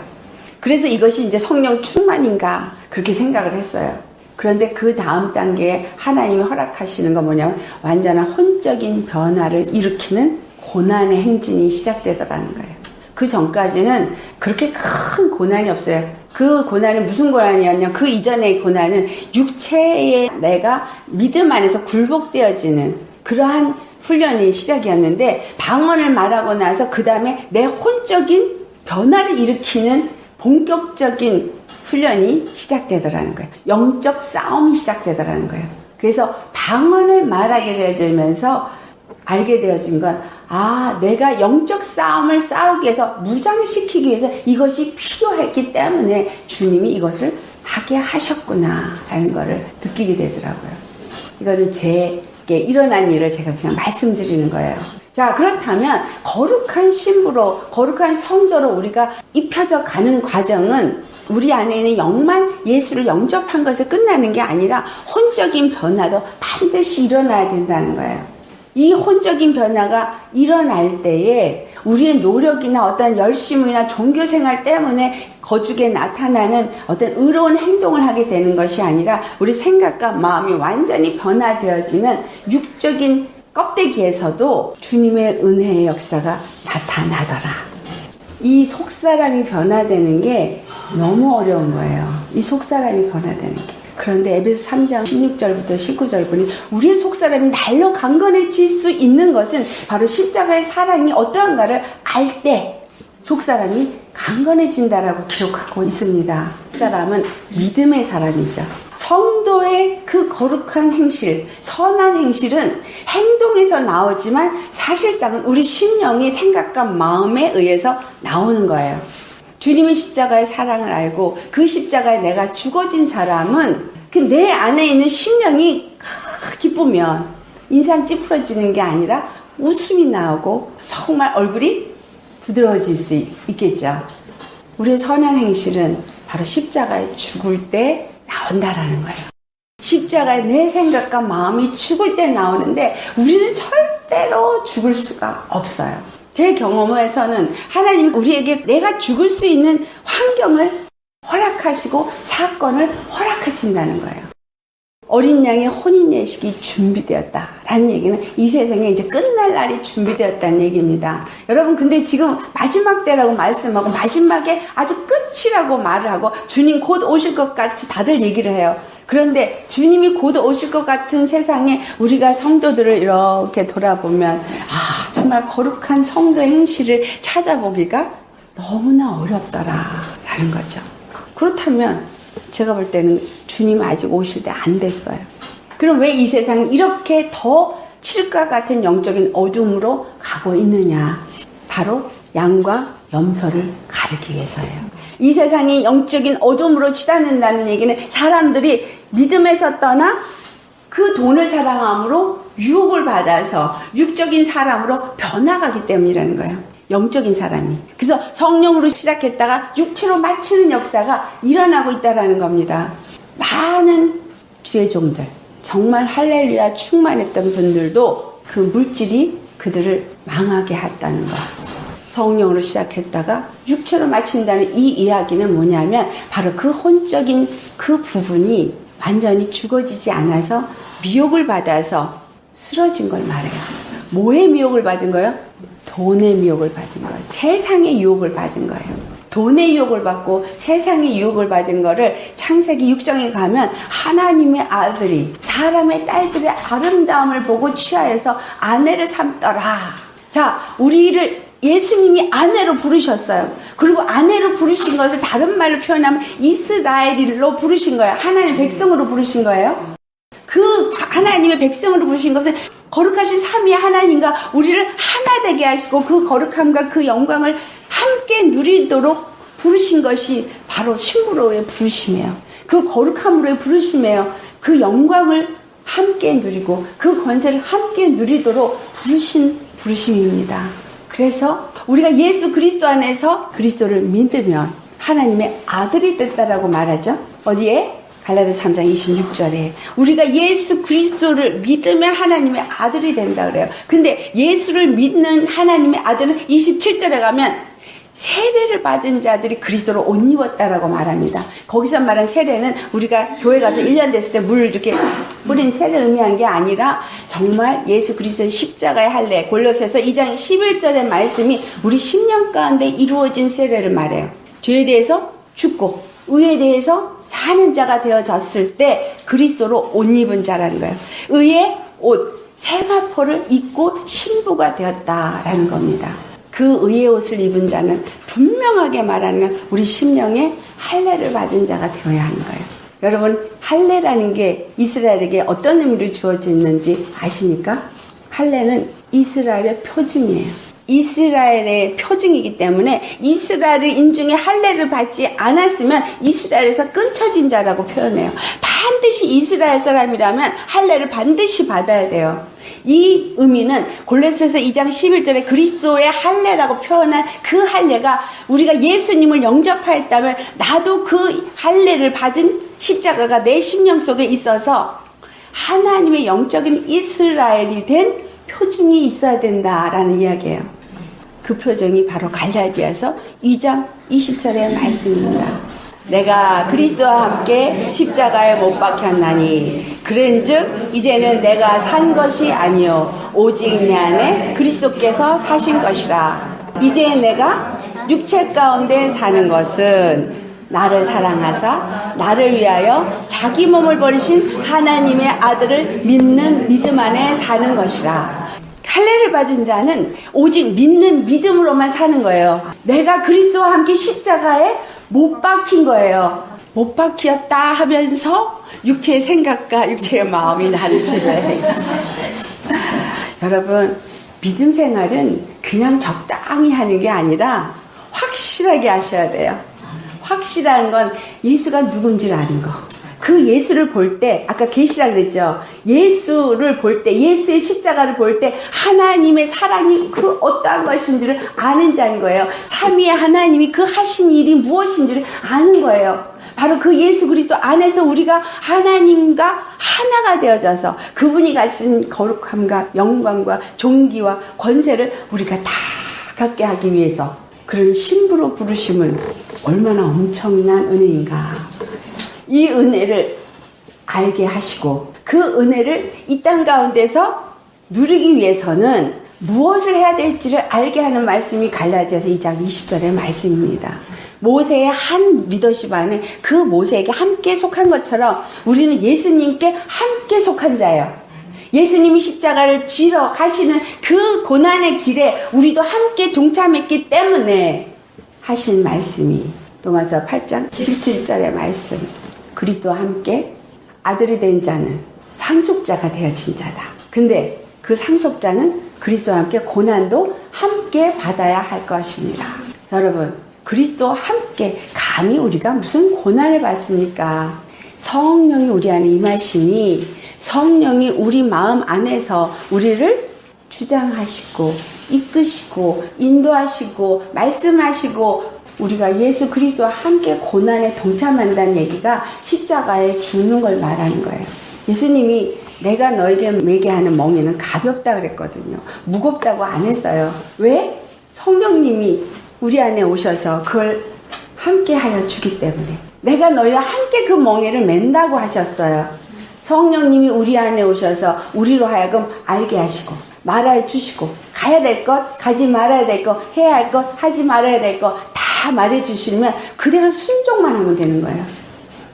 그래서 이것이 이제 성령 충만인가 그렇게 생각을 했어요. 그런데 그 다음 단계에 하나님이 허락하시는 건 뭐냐면 완전한 혼적인 변화를 일으키는 고난의 행진이 시작되더라는 거예요. 그 전까지는 그렇게 큰 고난이 없어요. 그 고난은 무슨 고난이었냐? 그 이전의 고난은 육체의 내가 믿음 안에서 굴복되어지는 그러한 훈련이 시작이었는데 방언을 말하고 나서 그 다음에 내 혼적인 변화를 일으키는 본격적인 훈련이 시작되더라는 거예요. 영적 싸움이 시작되더라는 거예요. 그래서 방언을 말하게 되어지면서 알게 되어진 건 내가 영적 싸움을 싸우기 위해서 무장시키기 위해서 이것이 필요했기 때문에 주님이 이것을 하게 하셨구나 라는 것을 느끼게 되더라고요. 이거는 제게 일어난 일을 제가 그냥 말씀드리는 거예요. 자, 그렇다면 거룩한 신부로 거룩한 성도로 우리가 입혀져 가는 과정은 우리 안에 있는 영만 예수를 영접한 것에 끝나는 게 아니라 혼적인 변화도 반드시 일어나야 된다는 거예요. 이 혼적인 변화가 일어날 때에 우리의 노력이나 어떤 열심이나 종교생활 때문에 거죽에 나타나는 어떤 의로운 행동을 하게 되는 것이 아니라 우리 생각과 마음이 완전히 변화되어지는 육적인 껍데기에서도 주님의 은혜의 역사가 나타나더라. 이 속사람이 변화되는 게 너무 어려운 거예요. 이 속사람이 변화되는 게. 그런데 에베소 3장 16절부터 19절 보니 우리의 속사람이 날로 강건해질 수 있는 것은 바로 십자가의 사랑이 어떠한가를 알 때 속사람이 강건해진다라고 기록하고 있습니다. 속사람은 믿음의 사람이죠. 성도의 그 거룩한 행실, 선한 행실은 행동에서 나오지만 사실상은 우리 심령의 생각과 마음에 의해서 나오는 거예요. 주님의 십자가의 사랑을 알고 그 십자가에 내가 죽어진 사람은 그 내 안에 있는 심령이 기쁘면 인상 찌푸러지는 게 아니라 웃음이 나오고 정말 얼굴이 부드러워질 수 있겠죠. 우리의 선한 행실은 바로 십자가에 죽을 때 나온다라는 거예요. 십자가에 내 생각과 마음이 죽을 때 나오는데 우리는 절대로 죽을 수가 없어요. 제 경험에서는 하나님이 우리에게 내가 죽을 수 있는 환경을 허락하시고 사건을 허락하신다는 거예요. 어린 양의 혼인 예식이 준비되었다라는 얘기는 이 세상에 이제 끝날 날이 준비되었다는 얘기입니다. 여러분, 근데 지금 마지막 때라고 말씀하고 마지막에 아주 끝이라고 말을 하고 주님 곧 오실 것 같이 다들 얘기를 해요. 그런데 주님이 곧 오실 것 같은 세상에 우리가 성도들을 이렇게 돌아보면 정말 거룩한 성도 행실을 찾아보기가 너무나 어렵더라라는 거죠. 그렇다면 제가 볼 때는 주님 아직 오실 때 안 됐어요. 그럼 왜 이 세상이 이렇게 더 칠흑과 같은 영적인 어둠으로 가고 있느냐? 바로 양과 염소를 가르기 위해서예요. 이 세상이 영적인 어둠으로 치닫는다는 얘기는 사람들이 믿음에서 떠나 그 돈을 사랑함으로 유혹을 받아서 육적인 사람으로 변화가기 때문이라는 거예요. 영적인 사람이. 그래서 성령으로 시작했다가 육체로 마치는 역사가 일어나고 있다는 겁니다. 많은 주의 종들, 정말 할렐루야 충만했던 분들도 그 물질이 그들을 망하게 했다는 거. 성령으로 시작했다가 육체로 마친다는 이 이야기는 뭐냐면 바로 그 혼적인 그 부분이 완전히 죽어지지 않아서 미혹을 받아서 쓰러진 걸 말해요. 뭐의 미혹을 받은 거예요? 돈의 미혹을 받은 거예요. 세상의 유혹을 받은 거예요. 돈의 유혹을 받고 세상의 유혹을 받은 거를 창세기 6장에 가면 하나님의 아들이 사람의 딸들의 아름다움을 보고 취하여서 아내를 삼더라. 자, 우리를 예수님이 아내로 부르셨어요. 그리고 아내로 부르신 것을 다른 말로 표현하면 이스라엘로 부르신 거예요. 하나님의 백성으로 부르신 거예요. 그 하나님의 백성으로 부르신 것은 거룩하신 삼위의 하나님과 우리를 하나 되게 하시고 그 거룩함과 그 영광을 함께 누리도록 부르신 것이 바로 신부로의 부르심이에요. 그 거룩함으로의 부르심이에요. 그 영광을 함께 누리고 그 권세를 함께 누리도록 부르신 부르심입니다. 그래서 우리가 예수 그리스도 안에서 그리스도를 믿으면 하나님의 아들이 됐다라고 말하죠. 어디에? 갈라디아서 3장 26절에 우리가 예수 그리스도를 믿으면 하나님의 아들이 된다 그래요. 근데 예수를 믿는 하나님의 아들은 27절에 가면 세례를 받은 자들이 그리스도로 옷 입었다라고 말합니다. 거기서 말한 세례는 우리가 교회 가서 1년 됐을 때 물 이렇게 뿌린 세례를 의미한 게 아니라 정말 예수 그리스도의 십자가의 할례, 골로새서 2장 11절의 말씀이 우리 10년 가운데 이루어진 세례를 말해요. 죄에 대해서 죽고 의에 대해서 사는 자가 되어졌을 때 그리스도로 옷 입은 자라는 거예요. 의의 옷, 세마포를 입고 신부가 되었다라는 겁니다. 그 의의 옷을 입은 자는 분명하게 말하는 건 우리 심령에 할례를 받은 자가 되어야 하는 거예요. 여러분, 할례라는 게 이스라엘에게 어떤 의미를 주어졌는지 아십니까? 할례는 이스라엘의 표징이에요. 이스라엘의 표징이기 때문에 이스라엘을 인중에 할례를 받지 않았으면 이스라엘에서 끊쳐진 자라고 표현해요. 반드시 이스라엘 사람이라면 할례를 반드시 받아야 돼요. 이 의미는 골로새서 2장 11절에 그리스도의 할례라고 표현한 그 할례가 우리가 예수님을 영접하였다면 나도 그 할례를 받은 십자가가 내 심령 속에 있어서 하나님의 영적인 이스라엘이 된 표징이 있어야 된다라는 이야기예요. 그 표징이 바로 갈라디아서 2장 20절의 말씀입니다. 내가 그리스도와 함께 십자가에 못 박혔나니 그런즉 이제는 내가 산 것이 아니요 오직 내 안에 그리스도께서 사신 것이라. 이제 내가 육체 가운데 사는 것은 나를 사랑하사 나를 위하여 자기 몸을 버리신 하나님의 아들을 믿는 믿음 안에 사는 것이라. 할례를 받은 자는 오직 믿는 믿음으로만 사는 거예요. 내가 그리스도와 함께 십자가에 못 박힌 거예요. 못 박혔다 하면서 육체의 생각과 육체의 마음이 나를 지배해. 여러분, 믿음 생활은 그냥 적당히 하는 게 아니라 확실하게 하셔야 돼요. 확실한 건 예수가 누군지를 아는 거. 그 예수를 볼 때, 아까 계시라 그랬죠. 예수를 볼 때, 예수의 십자가를 볼 때 하나님의 사랑이 그 어떠한 것인지를 아는 자인 거예요. 삼위의 하나님이 그 하신 일이 무엇인지를 아는 거예요. 바로 그 예수 그리스도 안에서 우리가 하나님과 하나가 되어져서 그분이 가진 거룩함과 영광과 존귀와 권세를 우리가 다 갖게 하기 위해서 그런 신부로 부르심은 얼마나 엄청난 은혜인가. 이 은혜를 알게 하시고 그 은혜를 이 땅 가운데서 누리기 위해서는 무엇을 해야 될지를 알게 하는 말씀이 갈라디아서 2장 20절의 말씀입니다. 모세의 한 리더십 안에 그 모세에게 함께 속한 것처럼 우리는 예수님께 함께 속한 자예요. 예수님이 십자가를 지러 가시는 그 고난의 길에 우리도 함께 동참했기 때문에 하신 말씀이 로마서 8장 17절의 말씀. 그리스도와 함께 아들이 된 자는 상속자가 되어진 자다. 근데 그 상속자는 그리스도와 함께 고난도 함께 받아야 할 것입니다. 여러분, 그리스도와 함께 감히 우리가 무슨 고난을 받습니까? 성령이 우리 안에 임하시니 성령이 우리 마음 안에서 우리를 주장하시고 이끄시고 인도하시고 말씀하시고 우리가 예수 그리스도와 함께 고난에 동참한다는 얘기가 십자가에 죽는 걸 말하는 거예요. 예수님이 내가 너에게 매게 하는 멍에는 가볍다 그랬거든요. 무겁다고 안 했어요. 왜? 성령님이 우리 안에 오셔서 그걸 함께 하여 주기 때문에 내가 너희와 함께 그 멍에를 맨다고 하셨어요. 성령님이 우리 안에 오셔서 우리로 하여금 알게 하시고 말해 주시고 가야 될 것, 가지 말아야 될 것, 해야 할 것, 하지 말아야 될 것 다 말해 주시면 그대로 순종만 하면 되는 거예요.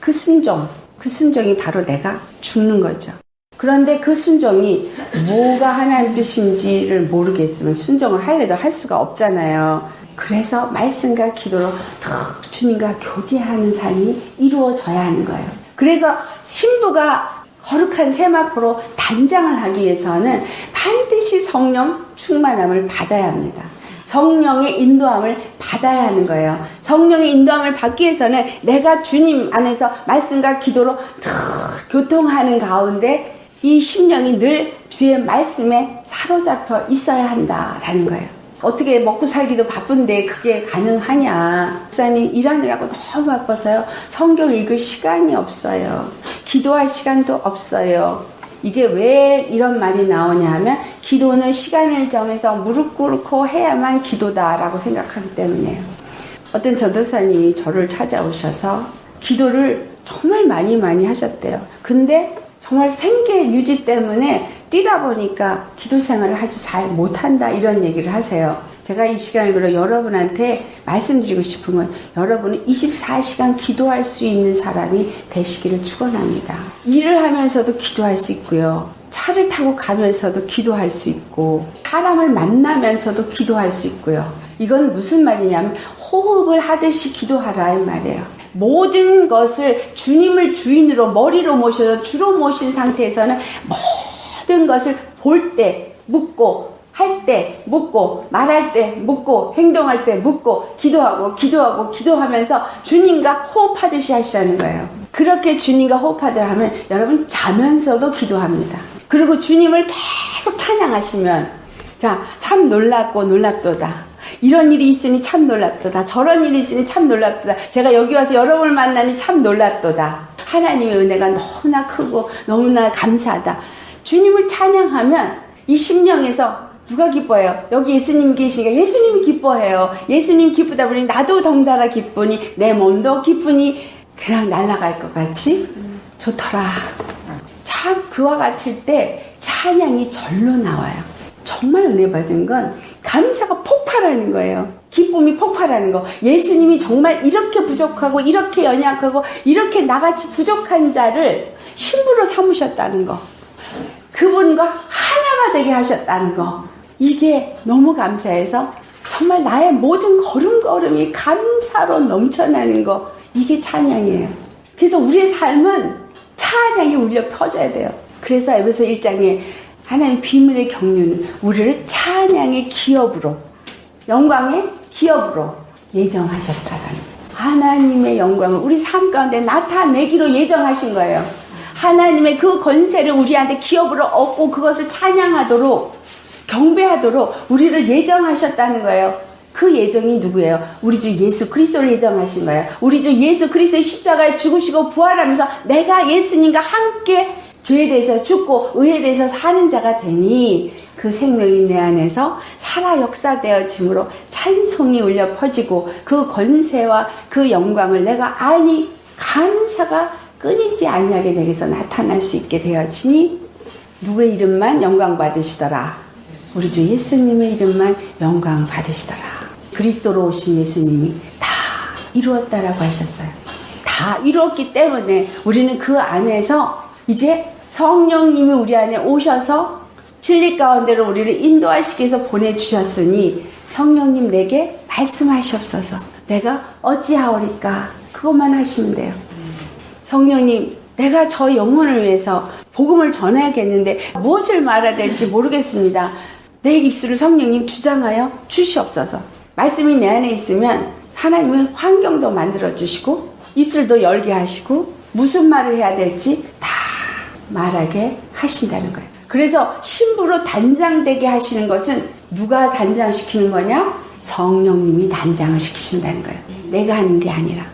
그 순종이 바로 내가 죽는 거죠. 그런데 그 순종이 뭐가 하나님 뜻인지를 모르겠으면 순종을 하려도 할 수가 없잖아요. 그래서 말씀과 기도로 더 주님과 교제하는 삶이 이루어져야 하는 거예요. 그래서 신부가 거룩한 세마포로 단장을 하기 위해서는 반드시 성령 충만함을 받아야 합니다. 성령의 인도함을 받아야 하는 거예요. 성령의 인도함을 받기 위해서는 내가 주님 안에서 말씀과 기도로 더 교통하는 가운데 이 심령이 늘 주의 말씀에 사로잡혀 있어야 한다라는 거예요. 어떻게 먹고 살기도 바쁜데 그게 가능하냐. 목사님 일하느라고 너무 바빠서요. 성경 읽을 시간이 없어요. 기도할 시간도 없어요. 이게 왜 이런 말이 나오냐 하면 기도는 시간을 정해서 무릎 꿇고 해야만 기도다라고 생각하기 때문에요. 어떤 전도사님이 저를 찾아오셔서 기도를 정말 많이 하셨대요. 근데 정말 생계 유지 때문에 뛰다 보니까 기도 생활을 아주 잘 못한다 이런 얘기를 하세요. 제가 이 시간을 빌어 여러분한테 말씀드리고 싶은 건 여러분은 24시간 기도할 수 있는 사람이 되시기를 축원합니다. 일을 하면서도 기도할 수 있고요. 차를 타고 가면서도 기도할 수 있고 사람을 만나면서도 기도할 수 있고요. 이건 무슨 말이냐면 호흡을 하듯이 기도하라 이 말이에요. 모든 것을 주님을 주인으로 머리로 모셔서 주로 모신 상태에서는 모든 것을 볼 때 묻고 할 때 묻고 말할 때 묻고 행동할 때 묻고 기도하면서 주님과 호흡하듯이 하시라는 거예요. 그렇게 주님과 호흡하듯이 하면 여러분 자면서도 기도합니다. 그리고 주님을 계속 찬양하시면 자, 참 놀랍고 놀랍도다. 이런 일이 있으니 참 놀랍도다. 저런 일이 있으니 참 놀랍도다. 제가 여기 와서 여러분을 만나니 참 놀랍도다. 하나님의 은혜가 너무나 크고 너무나 감사하다. 주님을 찬양하면 이 심령에서 누가 기뻐해요? 여기 예수님이 계시니까 예수님이 기뻐해요. 예수님 기쁘다 보니 나도 덩달아 기쁘니 내 몸도 기쁘니 그냥 날아갈 것 같이 좋더라. 참 그와 같을 때 찬양이 절로 나와요. 정말 은혜 받은 건 감사가 폭발하는 거예요. 기쁨이 폭발하는 거. 예수님이 정말 이렇게 부족하고 이렇게 연약하고 이렇게 나같이 부족한 자를 신부로 삼으셨다는 거. 그분과 하나가 되게 하셨다는 거. 이게 너무 감사해서 정말 나의 모든 걸음걸음이 감사로 넘쳐나는 거. 이게 찬양이에요. 그래서 우리의 삶은 찬양이 울려 퍼져야 돼요. 그래서 에베소 1장에 하나님 비밀의 경륜은 우리를 찬양의 기업으로 영광의 기업으로 예정하셨다라는 하나님의 영광을 우리 삶 가운데 나타내기로 예정하신 거예요. 하나님의 그 권세를 우리한테 기업으로 얻고 그것을 찬양하도록 경배하도록 우리를 예정하셨다는 거예요. 그 예정이 누구예요? 우리 주 예수 그리스도를 예정하신 거예요. 우리 주 예수 그리스도의 십자가에 죽으시고 부활하면서 내가 예수님과 함께 죄에 대해서 죽고 의에 대해서 사는 자가 되니 그 생명이 내 안에서 살아 역사되어짐으로 찬송이 울려 퍼지고 그 권세와 그 영광을 내가 아니 감사가 끊이지 아니하게 내게서 나타날 수 있게 되어지니 누구의 이름만 영광 받으시더라. 우리 주 예수님의 이름만 영광 받으시더라. 그리스도로 오신 예수님이 다 이루었다라고 하셨어요. 다 이루었기 때문에 우리는 그 안에서 이제 성령님이 우리 안에 오셔서 진리 가운데로 우리를 인도하시기 위해서 보내주셨으니 성령님 내게 말씀하시옵소서. 내가 어찌하오리까? 그것만 하시면 돼요. 성령님, 내가 저 영혼을 위해서 복음을 전해야겠는데 무엇을 말해야 될지 모르겠습니다. 내 입술을 성령님 주장하여 주시옵소서. 말씀이 내 안에 있으면 하나님은 환경도 만들어주시고 입술도 열게 하시고 무슨 말을 해야 될지 다 말하게 하신다는 거예요. 그래서 신부로 단장되게 하시는 것은 누가 단장시키는 거냐? 성령님이 단장을 시키신다는 거예요. 내가 하는 게 아니라.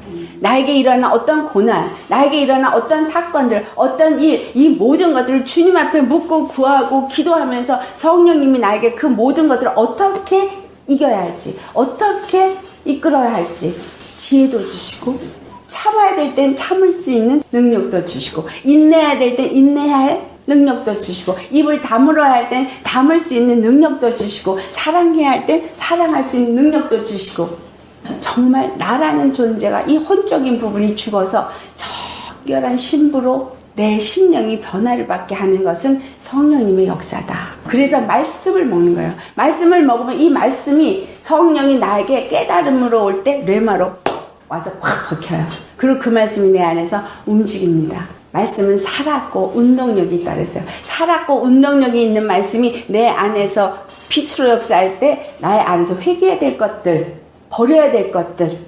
나에게 일어난 어떤 고난, 나에게 일어난 어떤 사건들, 어떤 일, 이 모든 것들을 주님 앞에 묻고 구하고 기도하면서 성령님이 나에게 그 모든 것들을 어떻게 이겨야 할지, 어떻게 이끌어야 할지 지혜도 주시고, 참아야 될 땐 참을 수 있는 능력도 주시고, 인내해야 될 땐 인내할 능력도 주시고, 입을 다물어야 할 땐 다물 수 있는 능력도 주시고, 사랑해야 할 땐 사랑할 수 있는 능력도 주시고, 정말 나라는 존재가 이 혼적인 부분이 죽어서 적결한 신부로 내 심령이 변화를 받게 하는 것은 성령님의 역사다. 그래서 말씀을 먹는 거예요. 말씀을 먹으면 이 말씀이 성령이 나에게 깨달음으로 올 때 뇌마로 와서 꽉 박혀요. 그리고 그 말씀이 내 안에서 움직입니다. 말씀은 살았고 운동력이 있다 그랬어요. 살았고 운동력이 있는 말씀이 내 안에서 빛으로 역사할 때 나의 안에서 회개해야 될 것들, 버려야 될 것들,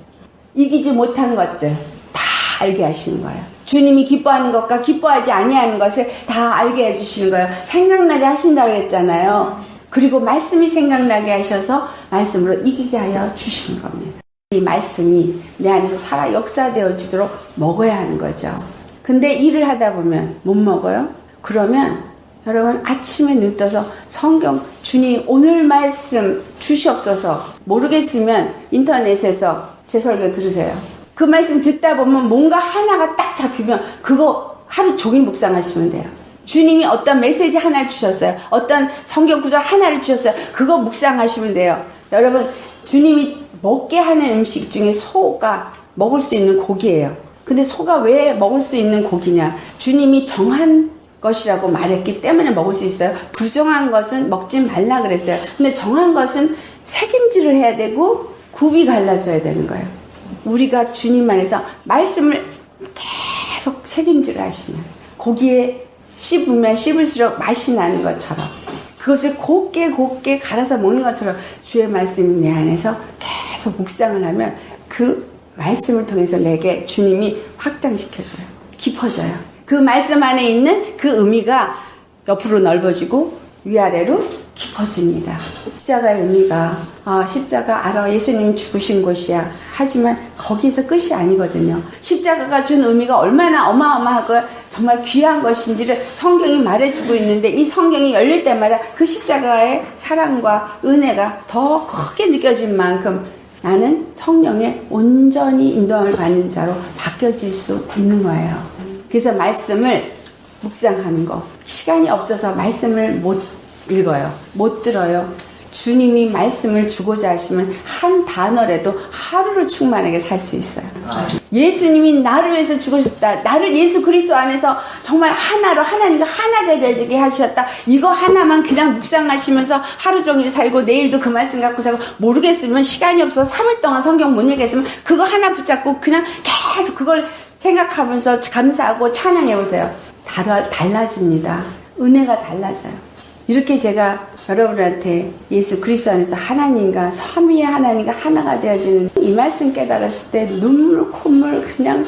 이기지 못한 것들 다 알게 하시는 거예요. 주님이 기뻐하는 것과 기뻐하지 아니하는 것을 다 알게 해주시는 거예요. 생각나게 하신다고 했잖아요. 그리고 말씀이 생각나게 하셔서 말씀으로 이기게 하여 주시는 겁니다. 이 말씀이 내 안에서 살아 역사되어지도록 먹어야 하는 거죠. 근데 일을 하다 보면 못 먹어요? 그러면 여러분 아침에 눈 떠서 성경 주님 오늘 말씀 주시옵소서. 모르겠으면 인터넷에서 제 설교 들으세요. 그 말씀 듣다 보면 뭔가 하나가 딱 잡히면 그거 하루 종일 묵상하시면 돼요. 주님이 어떤 메시지 하나를 주셨어요. 어떤 성경 구절 하나를 주셨어요. 그거 묵상하시면 돼요. 여러분 주님이 먹게 하는 음식 중에 소가 먹을 수 있는 고기예요. 근데 소가 왜 먹을 수 있는 고기냐? 주님이 정한 것이라고 말했기 때문에 먹을 수 있어요. 부정한 것은 먹지 말라 그랬어요. 근데 정한 것은 책임질을 해야 되고 굽이 갈라져야 되는 거예요. 우리가 주님 안에서 말씀을 계속 책임질을 하시면 고기에 씹으면 씹을수록 맛이 나는 것처럼 그것을 곱게 갈아서 먹는 것처럼 주의 말씀이 내 안에서 계속 묵상을 하면 그 말씀을 통해서 내게 주님이 확장시켜줘요. 깊어져요. 그 말씀 안에 있는 그 의미가 옆으로 넓어지고 위아래로 깊어집니다. 십자가의 의미가 십자가 알아 예수님 죽으신 곳이야. 하지만 거기서 끝이 아니거든요. 십자가가 준 의미가 얼마나 어마어마하고 정말 귀한 것인지를 성경이 말해주고 있는데 이 성경이 열릴 때마다 그 십자가의 사랑과 은혜가 더 크게 느껴질 만큼 나는 성령의 온전히 인도함을 받는 자로 바뀌어질 수 있는 거예요. 그래서 말씀을 묵상하는 거. 시간이 없어서 말씀을 못 읽어요. 못 들어요. 주님이 말씀을 주고자 하시면 한 단어라도 하루를 충만하게 살 수 있어요. 예수님이 나를 위해서 죽으셨다. 나를 예수 그리스도 안에서 정말 하나로 하나님과 하나가 되게 하셨다. 이거 하나만 그냥 묵상하시면서 하루 종일 살고 내일도 그 말씀 갖고 살고 모르겠으면 시간이 없어서 3일 동안 성경 못 읽겠으면 그거 하나 붙잡고 그냥 계속 그걸 생각하면서 감사하고 찬양해보세요. 달라집니다. 은혜가 달라져요. 이렇게 제가 여러분한테 예수 그리스도 안에서 하나님과 삼위의 하나님과 하나가 되어지는 이 말씀 깨달았을 때 눈물 콧물 그냥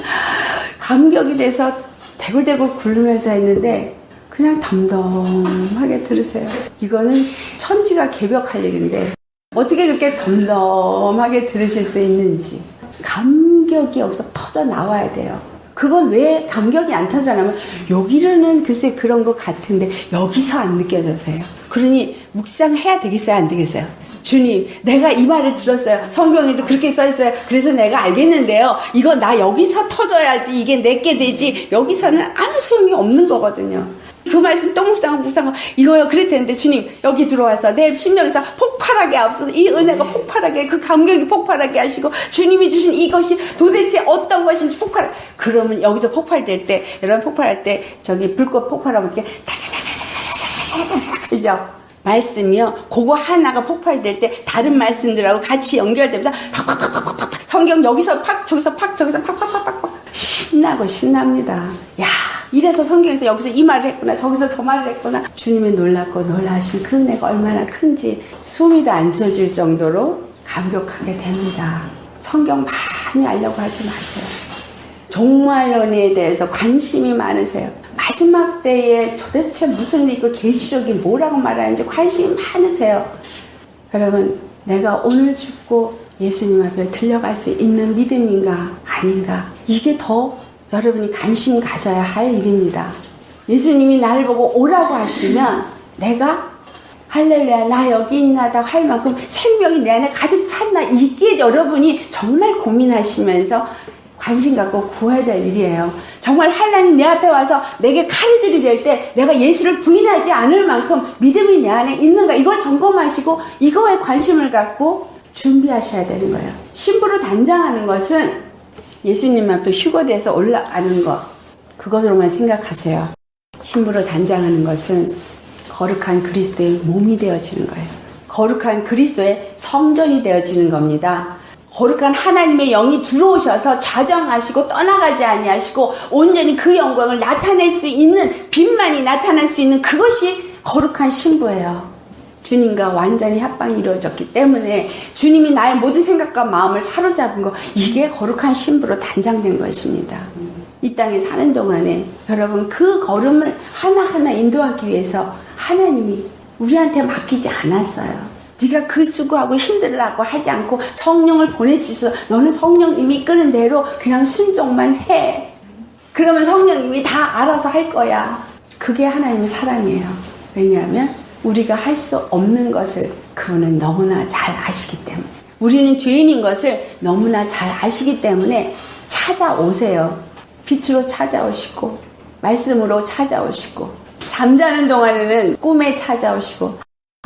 감격이 돼서 대굴대굴 굴르면서 했는데 그냥 덤덤하게 들으세요. 이거는 천지가 개벽할 일인데 어떻게 그렇게 덤덤하게 들으실 수 있는지 감격이 여기서 터져 나와야 돼요. 그건 왜 감격이 안 터져나면 여기로는 글쎄 그런 것 같은데 여기서 안 느껴져서요. 그러니 묵상해야 되겠어요? 안 되겠어요? 주님, 내가 이 말을 들었어요. 성경에도 그렇게 써있어요. 그래서 내가 알겠는데요. 이거 나 여기서 터져야지 이게 내게 되지. 여기서는 아무 소용이 없는 거거든요. 그 말씀 또 묵상하고 이거요 그랬는데 주님 여기 들어와서 내 심령에서 폭발하게 앞서서 이 은혜가 폭발하게 그 감격이 폭발하게 하시고 주님이 주신 이것이 도대체 어떤 것인지 그러면 여기서 폭발될 때 여러분 폭발할 때 저기 불꽃 폭발하면 어떻게 그죠? 말씀이요 그거 하나가 폭발될 때 다른 말씀들하고 같이 연결되면서 팍팍팍팍팍 성경 여기서 팍 저기서 팍 저기서 팍팍팍팍 신납니다. 야 이래서 성경에서 여기서 이 말을 했구나 저기서 저 말을 했구나 주님의 놀랍고 놀라신 그 은혜가 얼마나 큰지 숨이 다 안 쉬어질 정도로 감격하게 됩니다. 성경 많이 알려고 하지 마세요. 종말 연애에 대해서 관심이 많으세요. 마지막 때에 도대체 무슨 일이고 계시록이 뭐라고 말하는지 관심이 많으세요. 여러분 내가 오늘 죽고 예수님 앞에 들려갈 수 있는 믿음인가 아닌가 이게 더 여러분이 관심 가져야 할 일입니다. 예수님이 나를 보고 오라고 하시면 내가 할렐루야 나 여기 있나다 할 만큼 생명이 내 안에 가득 찼나 이게 여러분이 정말 고민하시면서 관심 갖고 구해야 될 일이에요. 정말 환난이 내 앞에 와서 내게 칼들이 될 때 내가 예수를 부인하지 않을 만큼 믿음이 내 안에 있는가 이걸 점검하시고 이거에 관심을 갖고 준비하셔야 되는 거예요. 신부로 단장하는 것은 예수님 앞에 휴거돼서 올라가는 것 그것으로만 생각하세요. 신부로 단장하는 것은 거룩한 그리스도의 몸이 되어지는 거예요. 거룩한 그리스도의 성전이 되어지는 겁니다. 거룩한 하나님의 영이 들어오셔서 좌정하시고 떠나가지 아니하시고 온전히 그 영광을 나타낼 수 있는 빛만이 나타날 수 있는 그것이 거룩한 신부예요. 주님과 완전히 합방이 이루어졌기 때문에 주님이 나의 모든 생각과 마음을 사로잡은 거 이게 거룩한 신부로 단장된 것입니다. 이 땅에 사는 동안에 여러분 그 걸음을 하나하나 인도하기 위해서 하나님이 우리한테 맡기지 않았어요. 네가 그 수고하고 힘들라고 하지 않고 성령을 보내주셔서 너는 성령님이 이끄는 대로 그냥 순종만 해. 그러면 성령님이 다 알아서 할 거야. 그게 하나님의 사랑이에요. 왜냐하면 우리가 할 수 없는 것을 그분은 너무나 잘 아시기 때문에 우리는 죄인인 것을 너무나 잘 아시기 때문에 찾아오세요. 빛으로 찾아오시고 말씀으로 찾아오시고 잠자는 동안에는 꿈에 찾아오시고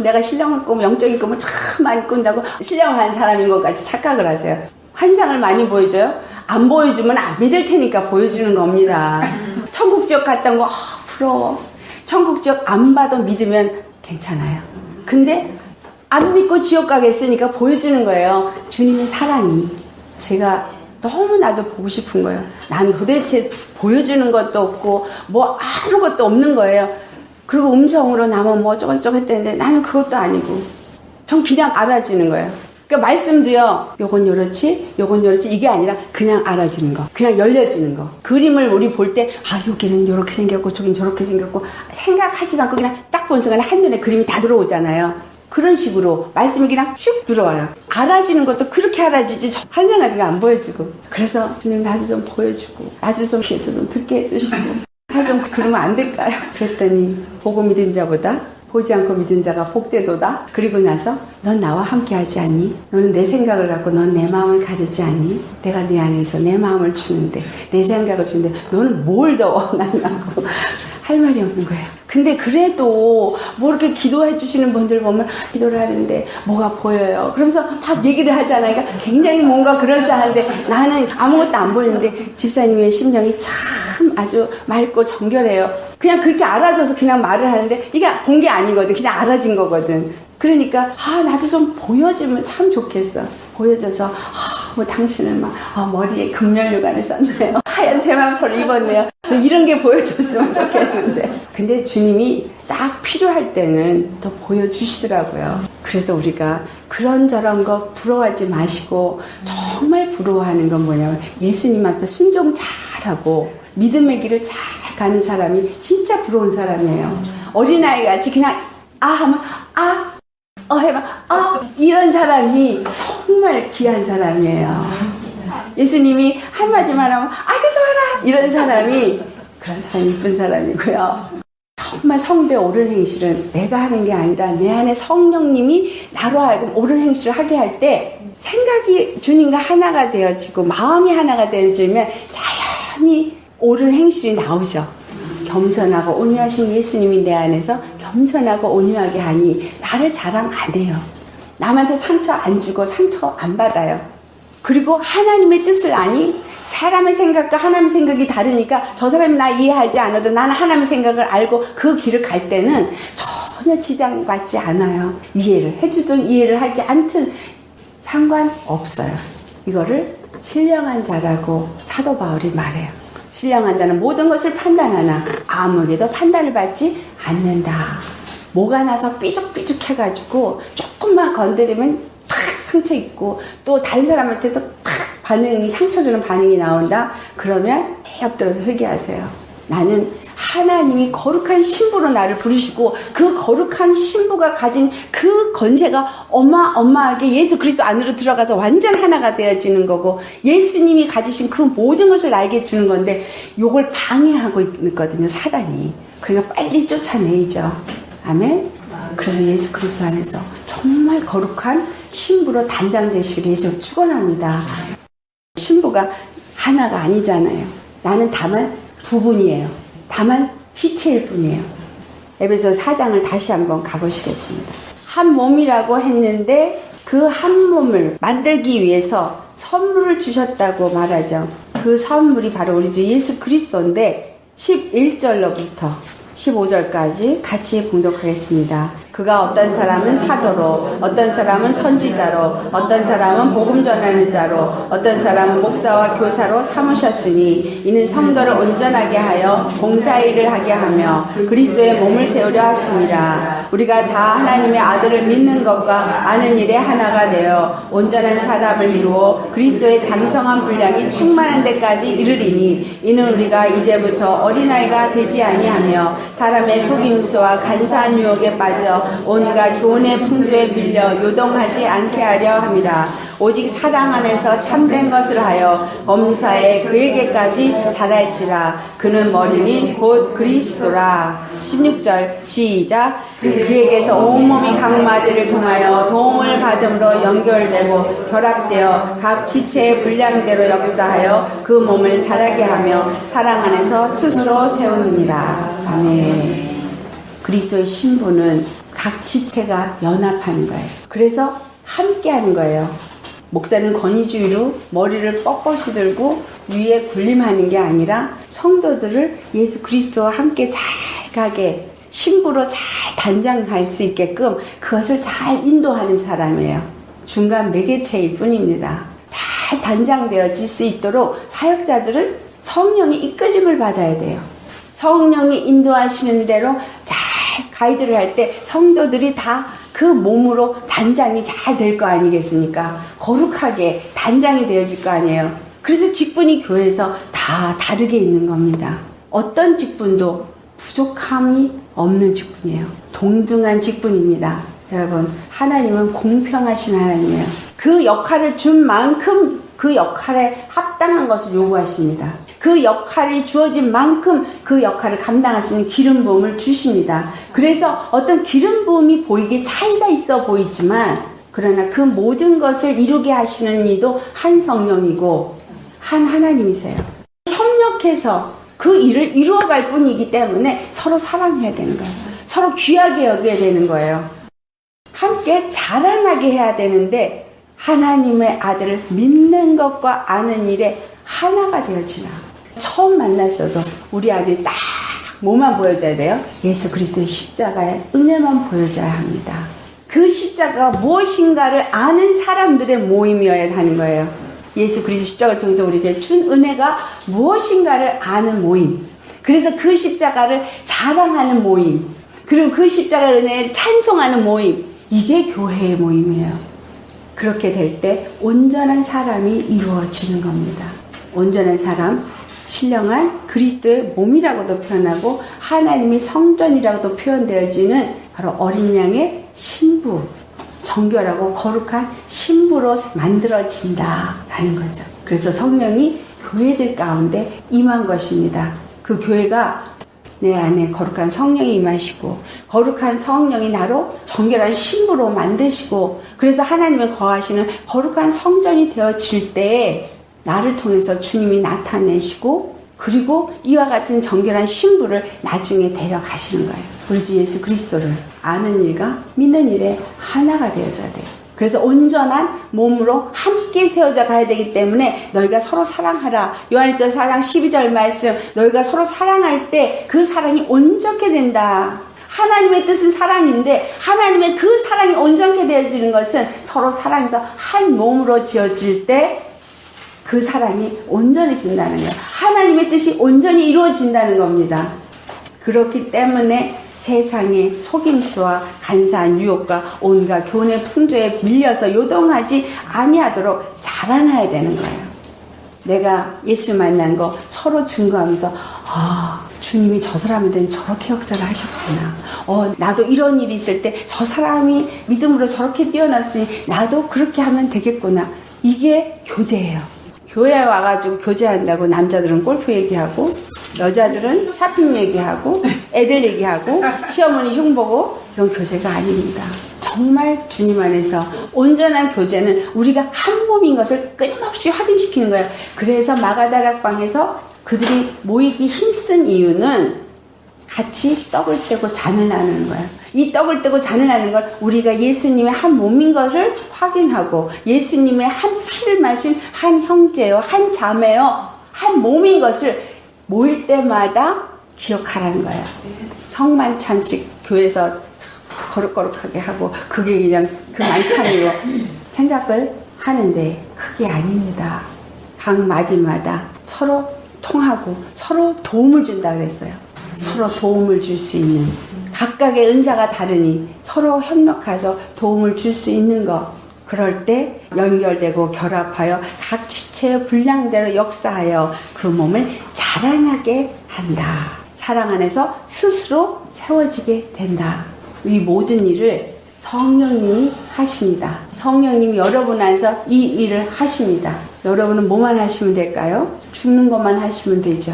내가 신령을 꾸면 영적인 꿈을 참 많이 꾼다고 신령을 한 사람인 것 같이 착각을 하세요. 환상을 많이 보여줘요? 안 보여주면 안 믿을 테니까 보여주는 겁니다. 천국 지옥 갔다 온 거 부러워. 천국 지옥 안 봐도 믿으면 괜찮아요. 근데 안 믿고 지옥 가겠으니까 보여주는 거예요. 주님의 사랑이. 제가 너무나도 보고 싶은 거예요. 난 도대체 보여주는 것도 없고 뭐 아무것도 없는 거예요. 그리고 음성으로 나면 뭐 어쩌고저쩌고 했다는데 나는 그것도 아니고 전 그냥 알아주는 거예요. 그러니까 말씀도요. 요건 요렇지 요건 요렇지 이게 아니라 그냥 알아주는 거. 그냥 열려주는 거. 그림을 우리 볼 때 여기는 요렇게 생겼고 저긴 저렇게 생겼고 생각하지도 않고 그냥 딱 본 순간에 한눈에 그림이 다 들어오잖아요. 그런 식으로 말씀이 그냥 슉 들어와요. 알아주는 것도 그렇게 알아주지 환상하게 안 보여주고. 그래서 주님 나도 좀 보여주고 나도 좀 귀에서 좀 듣게 해주시고 나도 좀 그러면 안 될까요? 그랬더니 보고 믿은 자보다 보지 않고 믿은 자가 복되도다. 그리고 나서 넌 나와 함께 하지 않니? 너는 내 생각을 갖고 넌 내 마음을 가지지 않니? 내가 네 안에서 내 마음을 주는데 내 생각을 주는데 너는 뭘 더 원하냐고 할 말이 없는 거예요. 근데 그래도 뭐 이렇게 기도해 주시는 분들 보면 기도를 하는데 뭐가 보여요. 그러면서 막 얘기를 하잖아요. 그러니까 굉장히 뭔가 그럴싸한데 나는 아무것도 안 보이는데 집사님의 심령이 참 아주 맑고 정결해요. 그냥 그렇게 알아줘서 그냥 말을 하는데 이게 본 게 아니거든. 그냥 알아진 거거든. 그러니까 나도 좀 보여주면 참 좋겠어. 보여줘서 뭐 당신은 막 머리에 금연류관을 썼네요. 하얀 세만포를 입었네요. 저 이런 게 보여줬으면 좋겠는데. 근데 주님이 딱 필요할 때는 더 보여주시더라고요. 그래서 우리가 그런저런 거 부러워하지 마시고 정말 부러워하는 건 뭐냐면 예수님 앞에 순종 잘하고 믿음의 길을 잘 가는 사람이 진짜 부러운 사람이에요. 어린아이 같이 그냥 하면 해봐 이런 사람이 정말 귀한 사람이에요. 예수님이 한마디만 하면 아이고 좋아라 이런 사람이 그런 사람이 이쁜 사람이고요. 정말 성도의 옳은 행실은 내가 하는 게 아니라 내 안에 성령님이 나로 하여금 옳은 행실을 하게 할 때 생각이 주님과 하나가 되어지고 마음이 하나가 되어지면 자연히 옳은 행실이 나오죠. 겸손하고 온유하신 예수님이 내 안에서 겸손하고 온유하게 하니 나를 자랑 안 해요. 남한테 상처 안 주고 상처 안 받아요. 그리고 하나님의 뜻을 아니 사람의 생각과 하나님의 생각이 다르니까 저 사람이 나 이해하지 않아도 나는 하나님의 생각을 알고 그 길을 갈 때는 전혀 지장받지 않아요. 이해를 해주든 이해를 하지 않든 상관없어요. 이거를 신령한 자라고 사도 바울이 말해요. 신령한 자는 모든 것을 판단하나 아무에게도 판단을 받지 않는다. 뭐가 나서 삐죽삐죽 해가지고 조금만 건드리면 탁 상처 있고 또 다른 사람한테도 탁 반응이 상처 주는 반응이 나온다. 그러면 엎드려서 회개하세요. 나는 하나님이 거룩한 신부로 나를 부르시고 그 거룩한 신부가 가진 그 건세가 어마어마하게 예수 그리스도 안으로 들어가서 완전 하나가 되어지는 거고 예수님이 가지신 그 모든 것을 나에게 주는 건데 요걸 방해하고 있거든요, 사단이. 그러니까 빨리 쫓아내죠. 아멘. 그래서 예수 그리스도 안에서 정말 거룩한 신부로 단장되시길 예수 축원합니다. 신부가 하나가 아니잖아요. 나는 다만 부분이에요. 다만 지체일 뿐이에요. 에베소 4장을 다시 한번 가보시겠습니다. 한 몸이라고 했는데 그 한 몸을 만들기 위해서 선물을 주셨다고 말하죠. 그 선물이 바로 우리 주 예수 그리스도인데 11절로부터 15절까지 같이 봉독하겠습니다. 그가 어떤 사람은 사도로, 어떤 사람은 선지자로, 어떤 사람은 복음 전하는 자로, 어떤 사람은 목사와 교사로 삼으셨으니 이는 성도를 온전하게 하여 봉사일을 하게 하며 그리스도의 몸을 세우려 하십니다. 우리가 다 하나님의 아들을 믿는 것과 아는 일에 하나가 되어 온전한 사람을 이루어 그리스도의 장성한 분량이 충만한 데까지 이르리니 이는 우리가 이제부터 어린아이가 되지 아니하며 사람의 속임수와 간사한 유혹에 빠져 온갖 교훈의 풍조에 밀려 요동하지 않게 하려 함이라. 오직 사랑 안에서 참된 것을 하여 범사에 그에게까지 자랄지라. 그는 머리니 곧 그리스도라. 16절 시작. 그에게서 온몸이 각 마디를 통하여 도움을 받음으로 연결되고 결합되어 각 지체의 분량대로 역사하여 그 몸을 자라게 하며 사랑 안에서 스스로 세우느니라. 아멘. 그리스도의 신부는 각 지체가 연합하는 거예요. 그래서 함께 하는 거예요. 목사는 권위주의로 머리를 뻣뻣이 들고 위에 군림하는 게 아니라 성도들을 예수 그리스도와 함께 잘 가게 신부로 잘 단장할 수 있게끔 그것을 잘 인도하는 사람이에요. 중간 매개체일 뿐입니다. 잘 단장되어질 수 있도록 사역자들은 성령의 이끌림을 받아야 돼요. 성령이 인도하시는 대로 잘 가이드를 할 때 성도들이 다 그 몸으로 단장이 잘 될 거 아니겠습니까? 거룩하게 단장이 되어질 거 아니에요. 그래서 직분이 교회에서 다 다르게 있는 겁니다. 어떤 직분도 부족함이 없는 직분이에요. 동등한 직분입니다. 여러분, 하나님은 공평하신 하나님이에요. 그 역할을 준 만큼 그 역할에 합당한 것을 요구하십니다. 그 역할이 주어진 만큼 그 역할을 감당할 수 있는 기름 부음을 주십니다. 그래서 어떤 기름 부음이 보이게 차이가 있어 보이지만 그러나 그 모든 것을 이루게 하시는 이도 한 성령이고 한 하나님이세요. 협력해서 그 일을 이루어갈 뿐이기 때문에 서로 사랑해야 되는 거예요. 서로 귀하게 여겨야 되는 거예요. 함께 자라나게 해야 되는데 하나님의 아들을 믿는 것과 아는 일에 하나가 되어지나. 처음 만났어도 우리 아들이 딱 뭐만 보여줘야 돼요? 예수 그리스도의 십자가의 은혜만 보여줘야 합니다. 그 십자가가 무엇인가를 아는 사람들의 모임이어야 하는 거예요. 예수 그리스도 십자가를 통해서 우리에게 준 은혜가 무엇인가를 아는 모임. 그래서 그 십자가를 자랑하는 모임. 그리고 그 십자가 은혜를 찬송하는 모임. 이게 교회의 모임이에요. 그렇게 될 때 온전한 사람이 이루어지는 겁니다. 온전한 사람, 신령한 그리스도의 몸이라고도 표현하고 하나님의 성전이라고도 표현되어지는 바로 어린 양의 신부, 정결하고 거룩한 신부로 만들어진다라는 거죠. 그래서 성령이 교회들 가운데 임한 것입니다. 그 교회가 내 안에 거룩한 성령이 임하시고 거룩한 성령이 나로 정결한 신부로 만드시고 그래서 하나님의 거하시는 거룩한 성전이 되어질 때 나를 통해서 주님이 나타내시고 그리고 이와 같은 정결한 신부를 나중에 데려가시는 거예요. 우리 주 예수 그리스도를 아는 일과 믿는 일에 하나가 되어져야 돼요. 그래서 온전한 몸으로 함께 세워져 가야 되기 때문에 너희가 서로 사랑하라. 요한일서 4장 12절 말씀, 너희가 서로 사랑할 때 그 사랑이 온전케 된다. 하나님의 뜻은 사랑인데 하나님의 그 사랑이 온전케 되어지는 것은 서로 사랑해서 한 몸으로 지어질 때 그 사랑이 온전해진다는 거예요. 하나님의 뜻이 온전히 이루어진다는 겁니다. 그렇기 때문에 세상의 속임수와 간사한 유혹과 온갖 교훈의 풍조에 밀려서 요동하지 아니하도록 자라나야 되는 거예요. 내가 예수 만난 거 서로 증거하면서 주님이 저 사람한테는 저렇게 역사를 하셨구나. 나도 이런 일이 있을 때 저 사람이 믿음으로 저렇게 뛰어났으니 나도 그렇게 하면 되겠구나. 이게 교제예요. 교회에 와가지고 교제한다고 남자들은 골프 얘기하고 여자들은 쇼핑 얘기하고 애들 얘기하고 시어머니 흉보고 이런 교제가 아닙니다. 정말 주님 안에서 온전한 교제는 우리가 한 몸인 것을 끊임없이 확인시키는 거예요. 그래서 마가다락방에서 그들이 모이기 힘쓴 이유는 같이 떡을 떼고 잔을 나누는 거예요. 이 떡을 떼고 잔을 나누는 걸 우리가 예수님의 한 몸인 것을 확인하고 예수님의 한 피를 마신 한 형제요, 한 자매요, 한 몸인 것을 모일 때마다 기억하라는 거예요. 성만찬식 교회에서 거룩거룩하게 하고 그게 그냥 그 만찬으로 생각을 하는데 그게 아닙니다. 각 마디마다 서로 통하고 서로 도움을 준다 그랬어요. 서로 도움을 줄 수 있는 각각의 은사가 다르니 서로 협력해서 도움을 줄 수 있는 것. 그럴 때 연결되고 결합하여 각 지체의 분량대로 역사하여 그 몸을 자라나게 한다. 사랑 안에서 스스로 세워지게 된다. 이 모든 일을 성령님이 하십니다. 성령님이 여러분 안에서 이 일을 하십니다. 여러분은 뭐만 하시면 될까요? 죽는 것만 하시면 되죠.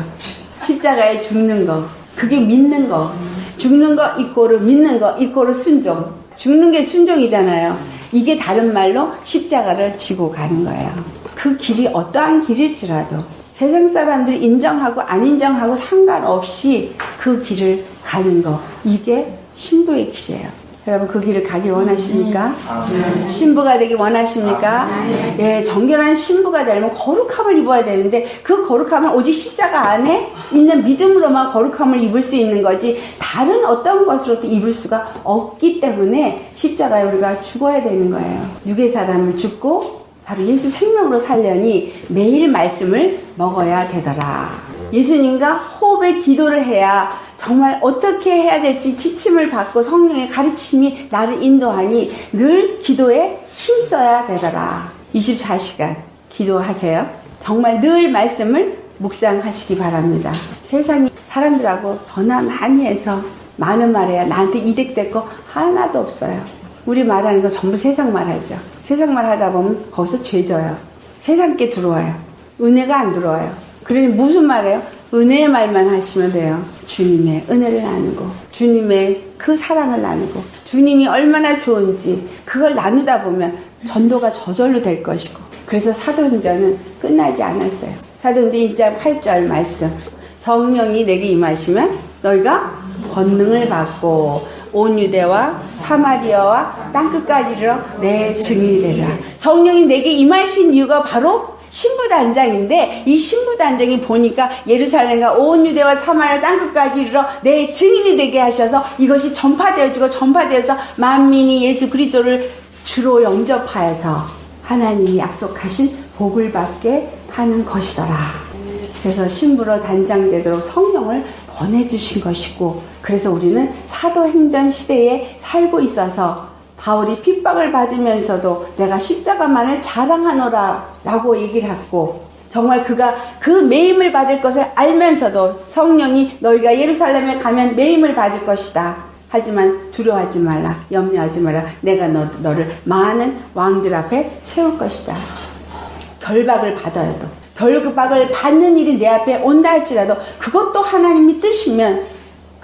십자가에 죽는 거. 그게 믿는 거. 죽는 거 이꼬르 믿는 거 이꼬르 순종. 죽는 게 순종이잖아요. 이게 다른 말로 십자가를 지고 가는 거예요. 그 길이 어떠한 길일지라도 세상 사람들이 인정하고 안 인정하고 상관없이 그 길을 가는 거. 이게 신부의 길이에요. 여러분 그 길을 가길 원하십니까? 신부가 되길 원하십니까? 예, 정결한 신부가 되려면 거룩함을 입어야 되는데 그 거룩함은 오직 십자가 안에 있는 믿음으로만 거룩함을 입을 수 있는 거지 다른 어떤 것으로도 입을 수가 없기 때문에 십자가에 우리가 죽어야 되는 거예요. 육의 사람을 죽고 바로 예수 생명으로 살려니 매일 말씀을 먹어야 되더라. 예수님과 호흡의 기도를 해야 정말 어떻게 해야 될지 지침을 받고 성령의 가르침이 나를 인도하니 늘 기도에 힘써야 되더라. 24시간 기도하세요. 정말 늘 말씀을 묵상하시기 바랍니다. 세상이 사람들하고 전화 많이 해서 많은 말해야 나한테 이득될 거 하나도 없어요. 우리 말하는 거 전부 세상 말하죠. 세상 말하다 보면 거기서 죄져요. 세상께 들어와요. 은혜가 안 들어와요. 그러니 무슨 말이에요? 은혜의 말만 하시면 돼요. 주님의 은혜를 나누고 주님의 그 사랑을 나누고 주님이 얼마나 좋은지 그걸 나누다 보면 전도가 저절로 될 것이고 그래서 사도행전은 끝나지 않았어요. 사도행전 1장 8절 말씀 성령이 내게 임하시면 너희가 권능을 받고 온 유대와 사마리아와 땅끝까지 이르러 내 증인이 되리라. 성령이 내게 임하신 이유가 바로 신부단장인데 이 신부단장이 보니까 예루살렘과 온 유대와 사마리아 땅끝까지 이르러 내 증인이 되게 하셔서 이것이 전파되어서 만민이 예수 그리스도를 주로 영접하여서 하나님이 약속하신 복을 받게 하는 것이더라. 그래서 신부로 단장되도록 성령을 보내주신 것이고 그래서 우리는 사도행전 시대에 살고 있어서 바울이 핍박을 받으면서도 내가 십자가만을 자랑하노라 라고 얘기를 했고 정말 그가 그 매임을 받을 것을 알면서도 성령이 너희가 예루살렘에 가면 매임을 받을 것이다. 하지만 두려워하지 말라. 염려하지 마라. 내가 너를 많은 왕들 앞에 세울 것이다. 결박을 받아도 결박을 받는 일이 내 앞에 온다 할지라도 그것도 하나님이 뜻이면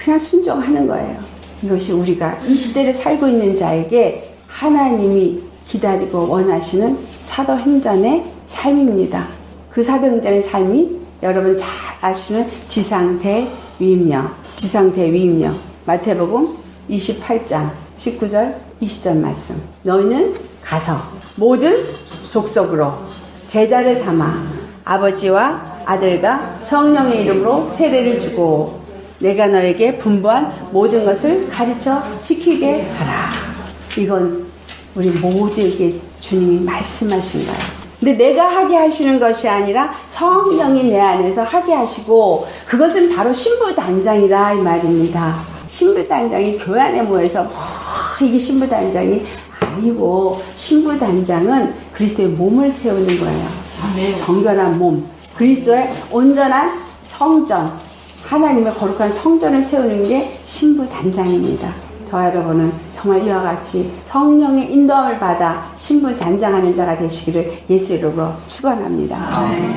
그냥 순종하는 거예요. 이것이 우리가 이 시대를 살고 있는 자에게 하나님이 기다리고 원하시는 사도행전의 삶입니다. 그 사도행전의 삶이 여러분 잘 아시는 지상대위임령, 지상대위임령. 마태복음 28장 19절 20절 말씀. 너희는 가서 모든 족속으로 제자를 삼아 아버지와 아들과 성령의 이름으로 세례를 주고 내가 너에게 분부한 모든 것을 가르쳐 지키게 하라. 이건 우리 모두에게 주님이 말씀하신 거예요. 근데 내가 하게 하시는 것이 아니라 성령이 내 안에서 하게 하시고 그것은 바로 신부단장이라 이 말입니다. 신부단장이 교회 안에 모여서 이게 신부단장이 아니고 신부단장은 그리스도의 몸을 세우는 거예요. 정결한 몸, 그리스도의 온전한 성전, 하나님의 거룩한 성전을 세우는 게 신부단장입니다. 저와 여러분은 정말 이와 같이 성령의 인도함을 받아 신부단장하는 자가 되시기를 예수 이름으로 축원합니다.